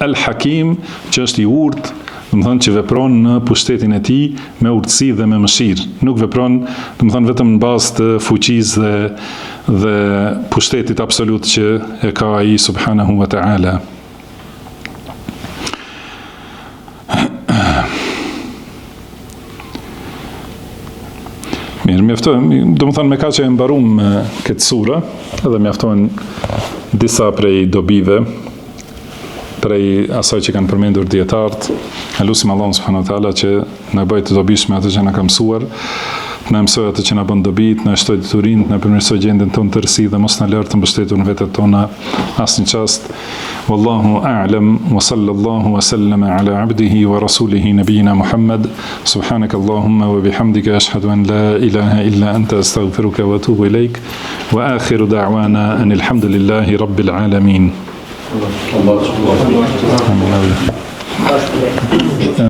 El-Hakim, që është i urtë, domethënë që vepron në pushtetin e tij me urtësi dhe me mëshirë. Nuk vepron, domethënë vetëm në bazë të fuqisë dhe pushtetit absolut që e ka ai subhanahu wa ta'ala. Mirë, mjaftojnë, domethënë me ka që e mbarum këtë sura, edhe mjaftojnë disa prej dobive, prej asaj që kanë përmendur dietarët. Lutim Allahun subhanahu wa taala që na bëjë të dobishme atë që na ka mësuar, të na mësojë atë që na bën dobi, të na shtojë diturinë, të na përmirësojë gjendjen tonë të rësi dhe mos na lërë të mbështetur në vetët tona asnjë çast. Wallahu a'lam wa sallallahu wa sallama ala abdihi wa rasulihi nabiyina Muhammad. Subhanaka Allahumma wa bihamdika ashhadu an la ilaha illa anta astaghfiruka wa atubu ilaik. Wa akhiru da'wana anil hamdulillahi rabbil alamin.